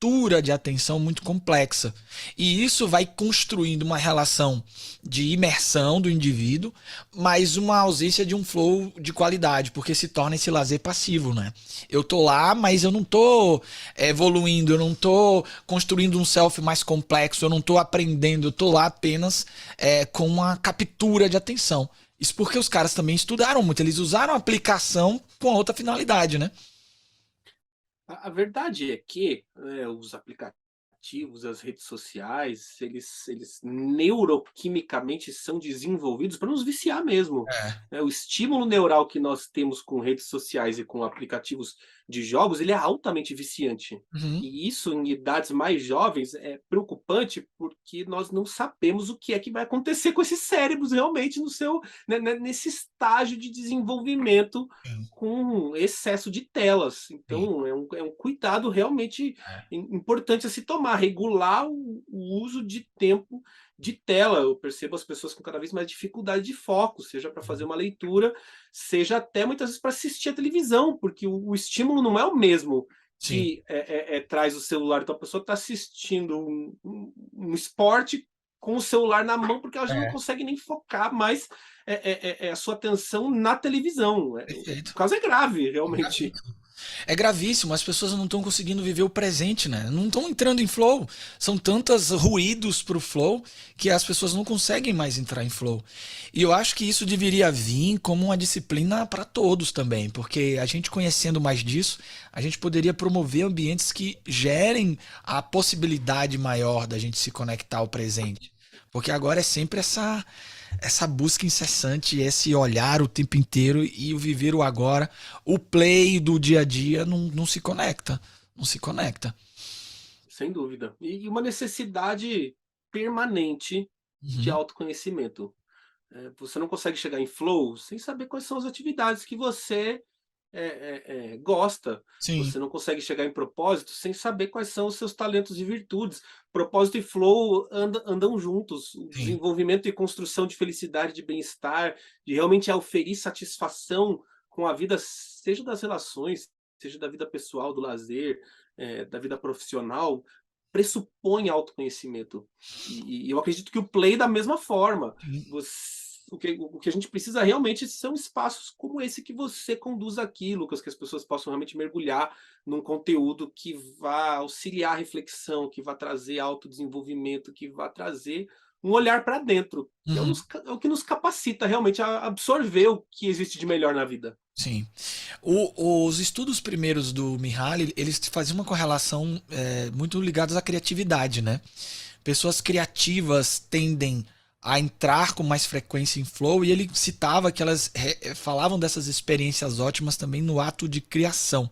captura de atenção muito complexa. E isso vai construindo uma relação de imersão do indivíduo, mas uma ausência de um flow de qualidade, porque se torna esse lazer passivo, né? Eu tô lá, mas eu não tô evoluindo, eu não tô construindo um self mais complexo, eu não tô aprendendo, eu tô lá apenas com uma captura de atenção. Isso porque os caras também estudaram muito, eles usaram a aplicação com outra finalidade, né?
A verdade é que os aplicativos, as redes sociais, eles neuroquimicamente são desenvolvidos para nos viciar mesmo.
É.
Né? O estímulo neural que nós temos com redes sociais e com aplicativos de jogos, ele é altamente viciante.
Uhum.
E isso em idades mais jovens é preocupante porque nós não sabemos o que é que vai acontecer com esses cérebros realmente no seu, nesse estágio de desenvolvimento
Sim,
com excesso de telas.
sim.
Então, é um cuidado realmente
É.
importante a se tomar, regular o uso de tempo de tela. Eu percebo as pessoas com cada vez mais dificuldade de foco, seja para fazer uma leitura, seja até muitas vezes para assistir a televisão, porque o estímulo não é o mesmo
Sim.
que traz o celular. Então a pessoa está assistindo um esporte com o celular na mão, porque ela já não
É,
consegue nem focar mais a sua atenção na televisão. O
perfeito.
caso é grave,
É
realmente.
gravíssimo. É gravíssimo, as pessoas não estão conseguindo viver o presente, né? Não estão entrando em flow. São tantos ruídos pro flow que as pessoas não conseguem mais entrar em flow. E eu acho que isso deveria vir como uma disciplina para todos também, porque a gente conhecendo mais disso, a gente poderia promover ambientes que gerem a possibilidade maior da gente se conectar ao presente. Porque agora é sempre essa busca incessante, esse olhar o tempo inteiro e o viver o agora, o play do dia a dia não se conecta, não se conecta.
Sem dúvida. E uma necessidade permanente de
Uhum.
autoconhecimento. Você não consegue chegar em flow sem saber quais são as atividades que você gosta.
Sim,
Você não consegue chegar em propósito sem saber quais são os seus talentos e virtudes. Propósito e flow andam juntos. O
sim.
desenvolvimento e construção de felicidade, de bem-estar, de realmente auferir satisfação com a vida, seja das relações, seja da vida pessoal, do lazer, da vida profissional, pressupõe autoconhecimento. E eu acredito que o play da mesma forma.
Sim.
O que a gente precisa realmente são espaços como esse que você conduz aqui, Lucas, que as pessoas possam realmente mergulhar num conteúdo que vá auxiliar a reflexão, que vá trazer autodesenvolvimento, que vá trazer um olhar para dentro, que
Uhum.
é o que nos capacita realmente a absorver o que existe de melhor na vida.
Sim. Os estudos primeiros do Mihaly, eles faziam uma correlação muito ligados à criatividade, né? Pessoas criativas tendem a entrar com mais frequência em flow e ele citava que elas falavam dessas experiências ótimas também no ato de criação.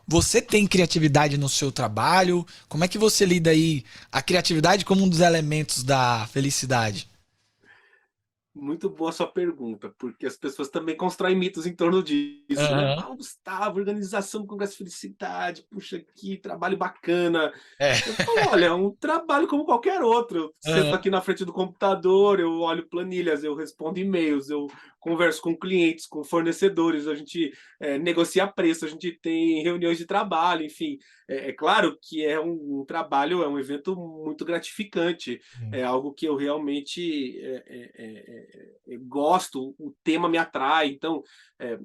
Você tem criatividade no seu trabalho? Como é que você lida aí a criatividade como um dos elementos da felicidade?
Muito boa sua pergunta, porque as pessoas também constroem mitos em torno disso, né?
Aham.
Ah, Gustavo, organização do Congresso de Felicidade, puxa, que trabalho bacana.
É.
Eu falo, olha, é um trabalho como qualquer outro. Eu sento
Aham.
aqui na frente do computador, eu olho planilhas, eu respondo e-mails, eu converso com clientes, com fornecedores, a gente negocia preço, a gente tem reuniões de trabalho, enfim. É claro que é um trabalho, é um evento muito gratificante, é algo que eu realmente gosto, o tema me atrai. Então, é,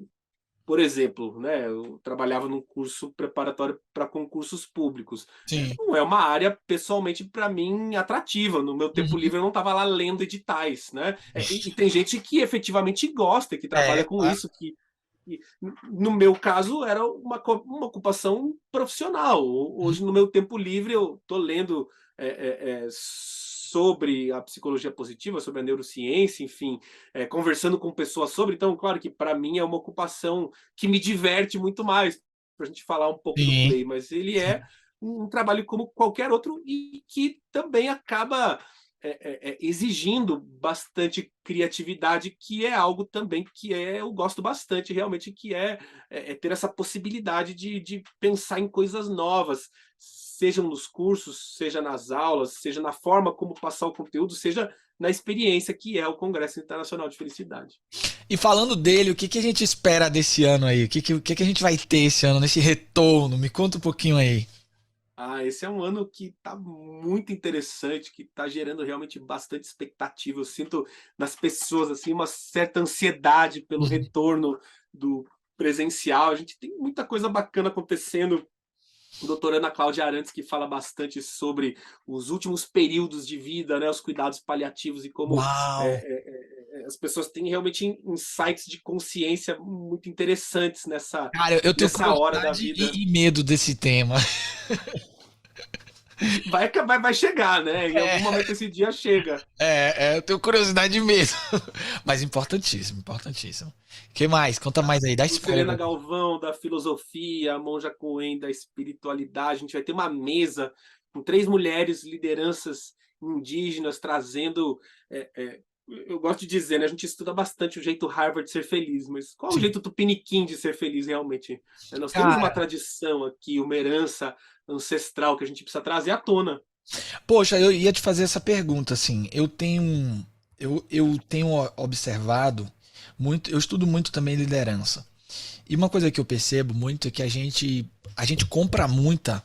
por exemplo, né, eu trabalhava num curso preparatório para concursos públicos.
Sim.
Não é uma área, pessoalmente, para mim, atrativa. No meu tempo
Uhum.
livre, eu não estava lá lendo editais. Né? E tem gente que efetivamente gosta, que
É,
trabalha com
claro.
isso, que no meu caso, era uma ocupação profissional.
Uhum.
Hoje, no meu tempo livre, eu estou lendo sobre a psicologia positiva, sobre a neurociência, enfim, conversando com pessoas sobre. Então, claro que para mim é uma ocupação que me diverte muito mais, para a gente falar um pouco do
Sim,
play, mas ele é
sim.
um trabalho como qualquer outro e que também acaba exigindo bastante criatividade, que é algo também que eu gosto bastante, realmente, que é ter essa possibilidade de pensar em coisas novas, seja nos cursos, seja nas aulas, seja na forma como passar o conteúdo, seja na experiência que é o Congresso Internacional de Felicidade.
E falando dele, o que que a gente espera desse ano aí? O que que a gente vai ter esse ano, nesse retorno? Me conta um pouquinho aí.
Esse é um ano que está muito interessante, que está gerando realmente bastante expectativa. Eu sinto nas pessoas assim uma certa ansiedade pelo
Uhum.
retorno do presencial. A gente tem muita coisa bacana acontecendo. A doutora Ana Cláudia Arantes, que fala bastante sobre os últimos períodos de vida, né, os cuidados paliativos e como
Uau!
as pessoas têm realmente insights de consciência muito interessantes
Cara, eu tenho
nessa hora da
curiosidade
vida.
e medo desse tema.
Vai acabar, vai chegar, né? Em algum momento esse dia chega.
Eu tenho curiosidade e medo. Mas importantíssimo, importantíssimo. O que mais? Conta mais aí, dá
Lucilena
spoiler.
Galvão, da filosofia, a Monja Coen, da espiritualidade. A gente vai ter uma mesa com 3 mulheres, lideranças indígenas, trazendo. Eu gosto de dizer, né? A gente estuda bastante o jeito Harvard de ser feliz, mas qual o
Sim.
jeito tupiniquim de ser feliz realmente? Nós temos uma
Cara,
tradição aqui, uma herança ancestral que a gente precisa trazer à tona.
poxa, eu ia te fazer essa pergunta, assim. Eu tenho observado muito, eu estudo muito também liderança. E uma coisa que eu percebo muito é que a gente compra muita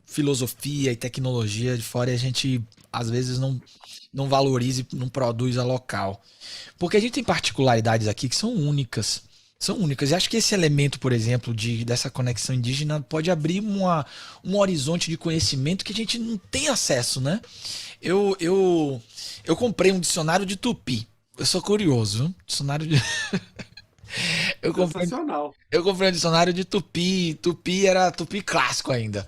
filosofia e tecnologia de fora e a gente às vezes não valoriza e não produz a local. Porque a gente tem particularidades aqui que são únicas. São únicas. E acho que esse elemento, por exemplo, dessa conexão indígena pode abrir um horizonte de conhecimento que a gente não tem acesso, né? Eu comprei um dicionário de tupi. Eu sou curioso, viu? Dicionário de. Eu comprei,
Sensacional.
eu comprei um dicionário de tupi. Tupi era tupi clássico ainda.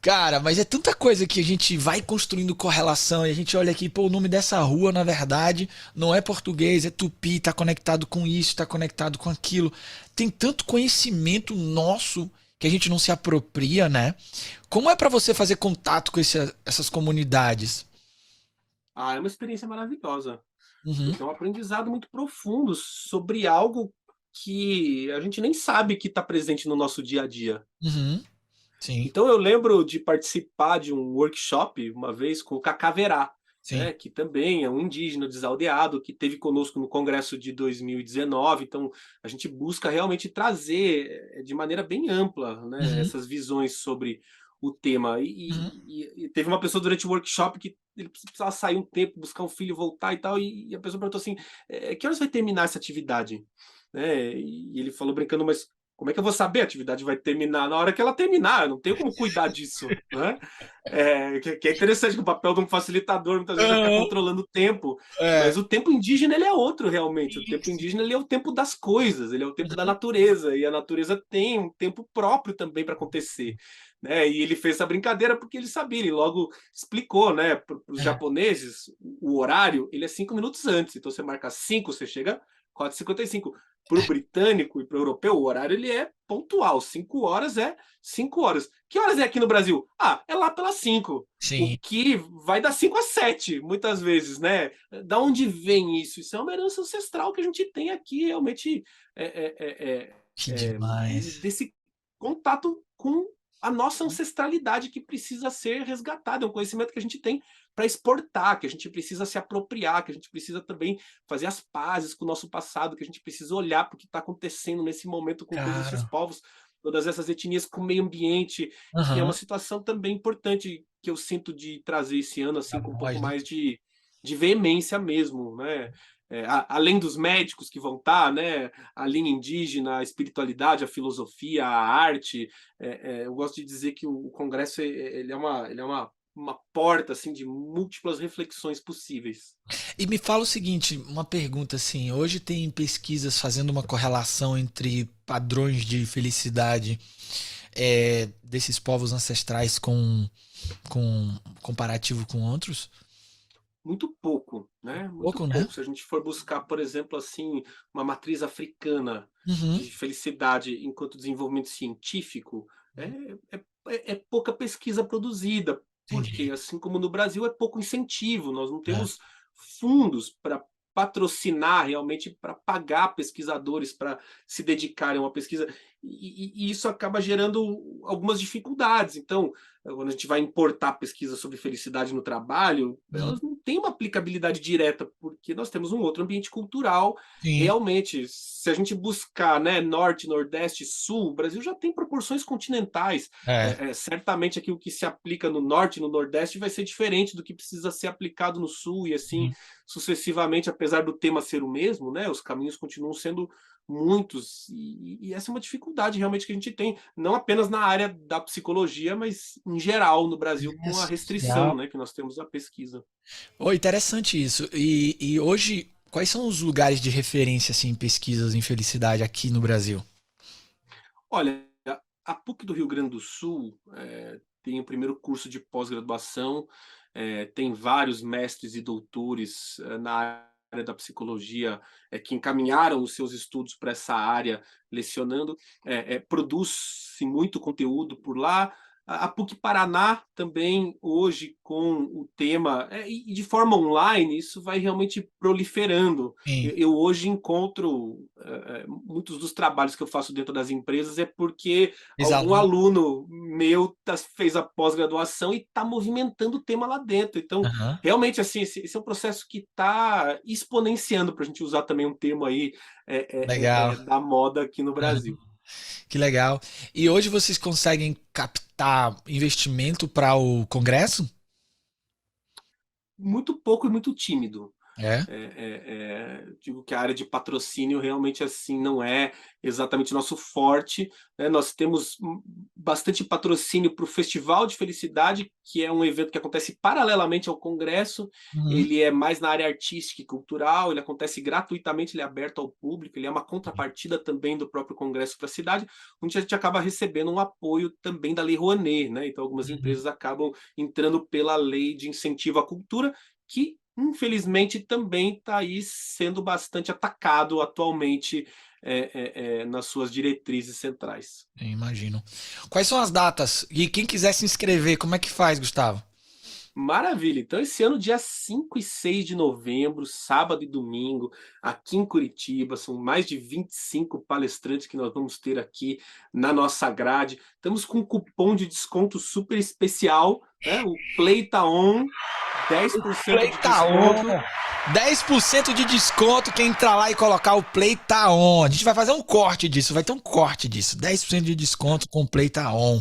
Cara, mas é tanta coisa que a gente vai construindo correlação e a gente olha aqui, pô, o nome dessa rua, na verdade, não é português, é tupi, tá conectado com isso, tá conectado com aquilo. Tem tanto conhecimento nosso que a gente não se apropria, né? Como é pra você fazer contato com essas comunidades?
É uma experiência maravilhosa.
Uhum,
Porque é um aprendizado muito profundo sobre algo que a gente nem sabe que está presente no nosso dia a dia.
uhum, sim,
Então eu lembro de participar de um workshop uma vez com o Cacaverá,
sim.
né, que também é um indígena desaldeado que teve conosco no congresso de 2019. Então a gente busca realmente trazer de maneira bem ampla, né,
Uhum,
essas visões sobre o tema.
uhum.
E teve uma pessoa durante o workshop que ele precisava sair um tempo, buscar um filho, voltar e tal, e a pessoa perguntou assim: que horas vai terminar essa atividade? Né? E ele falou brincando, mas como é que eu vou saber? A atividade vai terminar na hora que ela terminar, eu não tenho como cuidar disso, né? Que é interessante que o papel de um facilitador muitas vezes é ficar
Aham,
controlando o tempo,
é.
mas o tempo indígena ele é outro realmente. O tempo
Isso.
indígena ele é o tempo das coisas, ele é o tempo da natureza, e a natureza tem um tempo próprio também para acontecer. Né? E ele fez essa brincadeira porque ele sabia, ele logo explicou, né, para os
É.
japoneses, o horário ele é 5 minutos antes, então você marca 5, você chega 4h55. Para o britânico e para o europeu, o horário ele é pontual. 5 horas é 5 horas. Que horas é aqui no Brasil? É lá pelas 5. O
Sim,
que vai das 5 às 7, muitas vezes, né? Da onde vem isso? Isso é uma herança ancestral que a gente tem aqui, realmente, é, é, é,
que demais.
desse contato com a nossa ancestralidade que precisa ser resgatada. É um conhecimento que a gente tem para exportar, que a gente precisa se apropriar, que a gente precisa também fazer as pazes com o nosso passado, que a gente precisa olhar para o que está acontecendo nesse momento com todos esses
Cara.
povos, todas essas etnias, com o meio ambiente, que é uma
Aham.
situação também importante que eu sinto de trazer esse ano
Da
assim com um pouco
voz, né?
mais de veemência mesmo, né? Além dos médicos que vão estar, né? A linha indígena, a espiritualidade, a filosofia, a arte. Eu gosto de dizer que o Congresso ele é uma porta assim de múltiplas reflexões possíveis.
E me fala o seguinte, uma pergunta assim, hoje tem pesquisas fazendo uma correlação entre padrões de felicidade desses povos ancestrais com comparativo com outros?
Muito pouco, né? Muito
Pouco, né?
pouco. Se a gente for buscar, por exemplo, assim, uma matriz africana
Uhum.
de felicidade enquanto desenvolvimento científico, é, é pouca pesquisa produzida, porque,
Entendi.
assim como no Brasil, é pouco incentivo. Nós não
É.
temos fundos para patrocinar realmente, para pagar pesquisadores para se dedicarem a uma pesquisa. e isso acaba gerando algumas dificuldades. Então, quando a gente vai importar pesquisa sobre felicidade no trabalho,
Uhum.
elas não têm uma aplicabilidade direta, porque nós temos um outro ambiente cultural.
Sim.
Realmente, se a gente buscar, né, norte, nordeste, sul, o Brasil já tem proporções continentais.
É.
Certamente aquilo que se aplica no norte e no nordeste vai ser diferente do que precisa ser aplicado no sul, e assim
Uhum.
sucessivamente, apesar do tema ser o mesmo, né, os caminhos continuam sendo muitos, e essa é uma dificuldade realmente que a gente tem, não apenas na área da psicologia, mas em geral no Brasil,
É
com a restrição,
social.
né, que nós temos da pesquisa.
Oh, interessante isso. E hoje, quais são os lugares de referência assim, em pesquisas em felicidade aqui no Brasil?
Olha, a PUC do Rio Grande do Sul tem o primeiro curso de pós-graduação, tem vários mestres e doutores na área da psicologia que encaminharam os seus estudos para essa área, lecionando, produz-se muito conteúdo por lá. A PUC Paraná também, hoje, com o tema, e de forma online, isso vai realmente proliferando.
Sim,
Eu hoje encontro muitos dos trabalhos que eu faço dentro das empresas é porque algum
ex-aluno.
aluno meu fez a pós-graduação e está movimentando o tema lá dentro. Então,
Aham.
realmente, assim, esse é um processo que está exponenciando, para a gente usar também um termo aí
Legal.
da moda aqui no Brasil.
Que legal. E hoje vocês conseguem captar investimento para o Congresso?
Muito pouco e muito tímido.
É.
Digo que a área de patrocínio realmente assim não é exatamente nosso forte, né? Nós temos bastante patrocínio para o Festival de Felicidade, que é um evento que acontece paralelamente ao Congresso.
Uhum.
Ele é mais na área artística e cultural, ele acontece gratuitamente, ele é aberto ao público, ele é uma contrapartida também do próprio Congresso para a cidade, onde a gente acaba recebendo um apoio também da Lei Rouanet, né? Então algumas
Uhum.
empresas acabam entrando pela Lei de Incentivo à Cultura, que infelizmente também está aí sendo bastante atacado atualmente nas suas diretrizes centrais.
Eu imagino. Quais são as datas? E quem quiser se inscrever, como é que faz, Gustavo?
Maravilha! Então, esse ano, dia 5 e 6 de novembro, sábado e domingo, aqui em Curitiba, são mais de 25 palestrantes que nós vamos ter aqui na nossa grade. Estamos com um cupom de desconto super especial, né? O Play Tá On, 10%
Play
de
tá on.
desconto.
10% de desconto quem entrar lá e colocar o Play tá on. A gente vai fazer um corte disso, vai ter um corte disso. 10% de desconto com o Play tá on.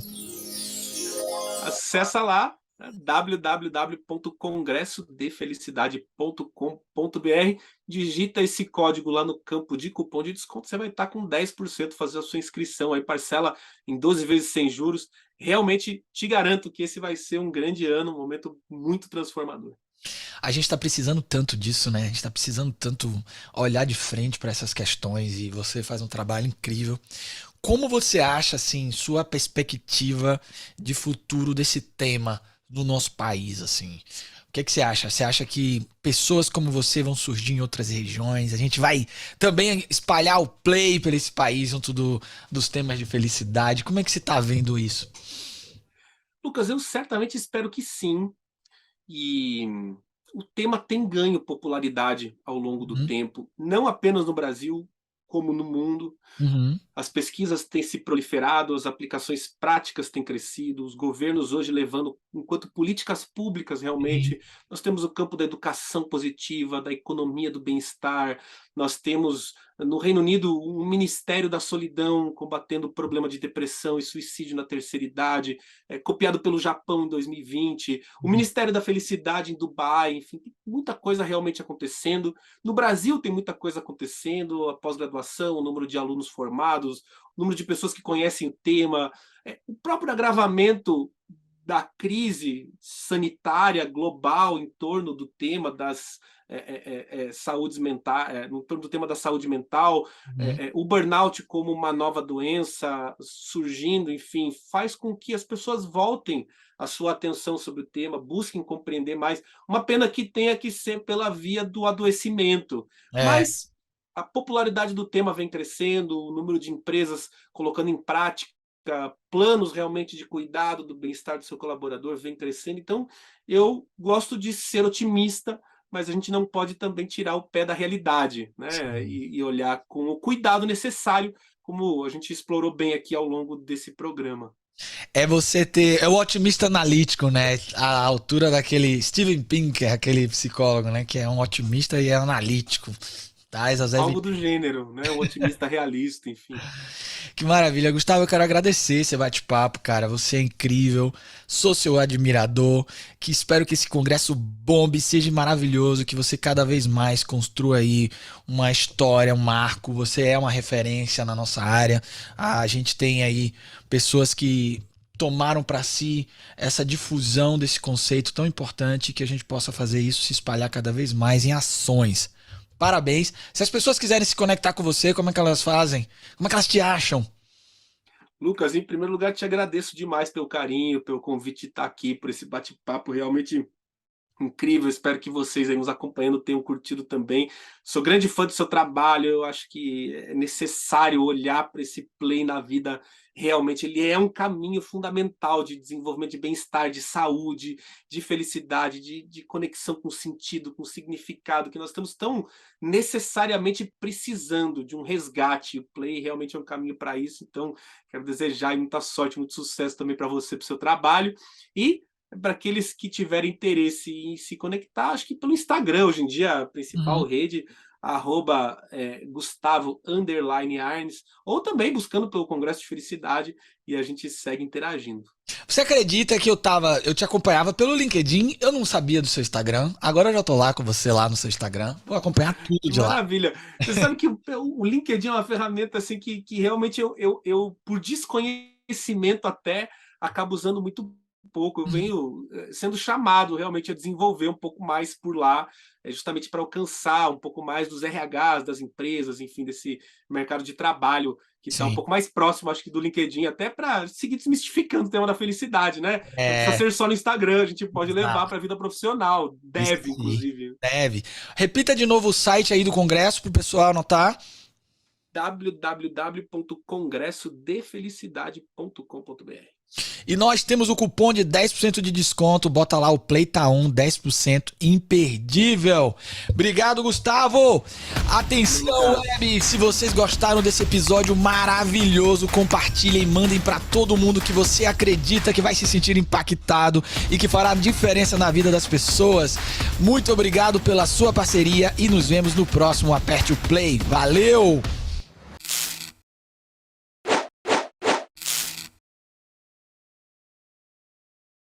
Acessa lá, né, www.congressodefelicidade.com.br, digita esse código lá no campo de cupom de desconto, você vai estar com 10% fazer a sua inscrição aí, parcela em 12 vezes sem juros. Realmente te garanto que esse vai ser um grande ano, um momento muito transformador.
A gente tá precisando tanto disso, né? A gente tá precisando tanto olhar de frente para essas questões e você faz um trabalho incrível. Como você acha, assim, sua perspectiva de futuro desse tema no nosso país, assim? O que é que você acha? Você acha que pessoas como você vão surgir em outras regiões? A gente vai também espalhar o play por esse país junto dos temas de felicidade? Como é que você tá vendo isso?
Lucas, eu certamente espero que sim. E o tema tem ganho popularidade ao longo do
Uhum,
tempo, não apenas no Brasil, como no mundo.
uhum,
As pesquisas têm se proliferado, as aplicações práticas têm crescido, os governos hoje levando, enquanto políticas públicas
sim,
realmente, nós temos o campo da educação positiva, da economia do bem-estar, nós temos no Reino Unido um Ministério da Solidão combatendo o problema de depressão e suicídio na terceira idade, copiado pelo Japão em 2020, o
uhum,
Ministério da Felicidade em Dubai, enfim, tem muita coisa realmente acontecendo. No Brasil tem muita coisa acontecendo, a pós-graduação, o número de alunos formados, o número de pessoas que conhecem o tema, o próprio agravamento da crise sanitária global em torno do tema das saúdes mentais, no torno do tema da saúde mental,
uhum.
o burnout como uma nova doença surgindo, enfim, faz com que as pessoas voltem a sua atenção sobre o tema, busquem compreender mais. Uma pena que tenha que ser pela via do adoecimento,
É,
mas a popularidade do tema vem crescendo, o número de empresas colocando em prática planos realmente de cuidado do bem-estar do seu colaborador vem crescendo. Então, eu gosto de ser otimista, mas a gente não pode também tirar o pé da realidade, né?
sim.
E olhar com o cuidado necessário como a gente explorou bem aqui ao longo desse programa.
É você ter. É o otimista analítico, né? A altura daquele Steven Pinker, aquele psicólogo, né? Que é um otimista e é analítico. Traz as
Algo do gênero, né? Um otimista realista, enfim.
Que maravilha. Gustavo, eu quero agradecer esse bate-papo, cara. Você é incrível. Sou seu admirador. Que espero que esse congresso bombe, seja maravilhoso, que você cada vez mais construa aí uma história, um marco. Você é uma referência na nossa área. A gente tem aí pessoas que tomaram para si essa difusão desse conceito tão importante, que a gente possa fazer isso se espalhar cada vez mais em ações. Parabéns. Se as pessoas quiserem se conectar com você, como é que elas fazem? Como é que elas te acham?
Lucas, em primeiro lugar, te agradeço demais pelo carinho, pelo convite de estar aqui, por esse bate-papo realmente incrível. Espero que vocês aí nos acompanhando tenham curtido também. Sou grande fã do seu trabalho. Eu acho que é necessário olhar para esse play na vida. Realmente, ele é um caminho fundamental de desenvolvimento de bem-estar, de saúde, de felicidade, de conexão com sentido, com significado, que nós estamos tão necessariamente precisando de um resgate. O play realmente é um caminho para isso. Então, quero desejar muita sorte, muito sucesso também para você, para o seu trabalho. E para aqueles que tiverem interesse em se conectar, acho que pelo Instagram, hoje em dia, a principal rede, @Gustavo_Arnes, ou também buscando pelo Congresso de Felicidade, e a gente segue interagindo.
Você acredita que eu te acompanhava pelo LinkedIn, eu não sabia do seu Instagram, agora eu já tô lá com você lá no seu Instagram, vou acompanhar tudo
Que
de lá.
maravilha! Você sabe que o LinkedIn é uma ferramenta assim que realmente eu, por desconhecimento até, acabo usando muito pouco. Eu venho sendo chamado realmente a desenvolver um pouco mais por lá, justamente para alcançar um pouco mais dos RHs, das empresas, enfim, desse mercado de trabalho que está um
Sim.
pouco mais próximo, acho que do LinkedIn, até para seguir desmistificando o tema da felicidade, né? Não precisa
É,
ser só no Instagram, a gente pode levar
exato.
para a vida profissional,
Isso
deve,
aí.
inclusive.
Deve. Repita de novo o site aí do Congresso pro pessoal anotar.
www.congressodefelicidade.com.br.
E nós temos o cupom de 10% de desconto. Bota lá o Playta1, 10% imperdível. Obrigado, Gustavo. Atenção, web. Se vocês gostaram desse episódio maravilhoso, compartilhem e mandem para todo mundo que você acredita que vai se sentir impactado e que fará diferença na vida das pessoas. Muito obrigado pela sua parceria e nos vemos no próximo Aperte o Play. Valeu!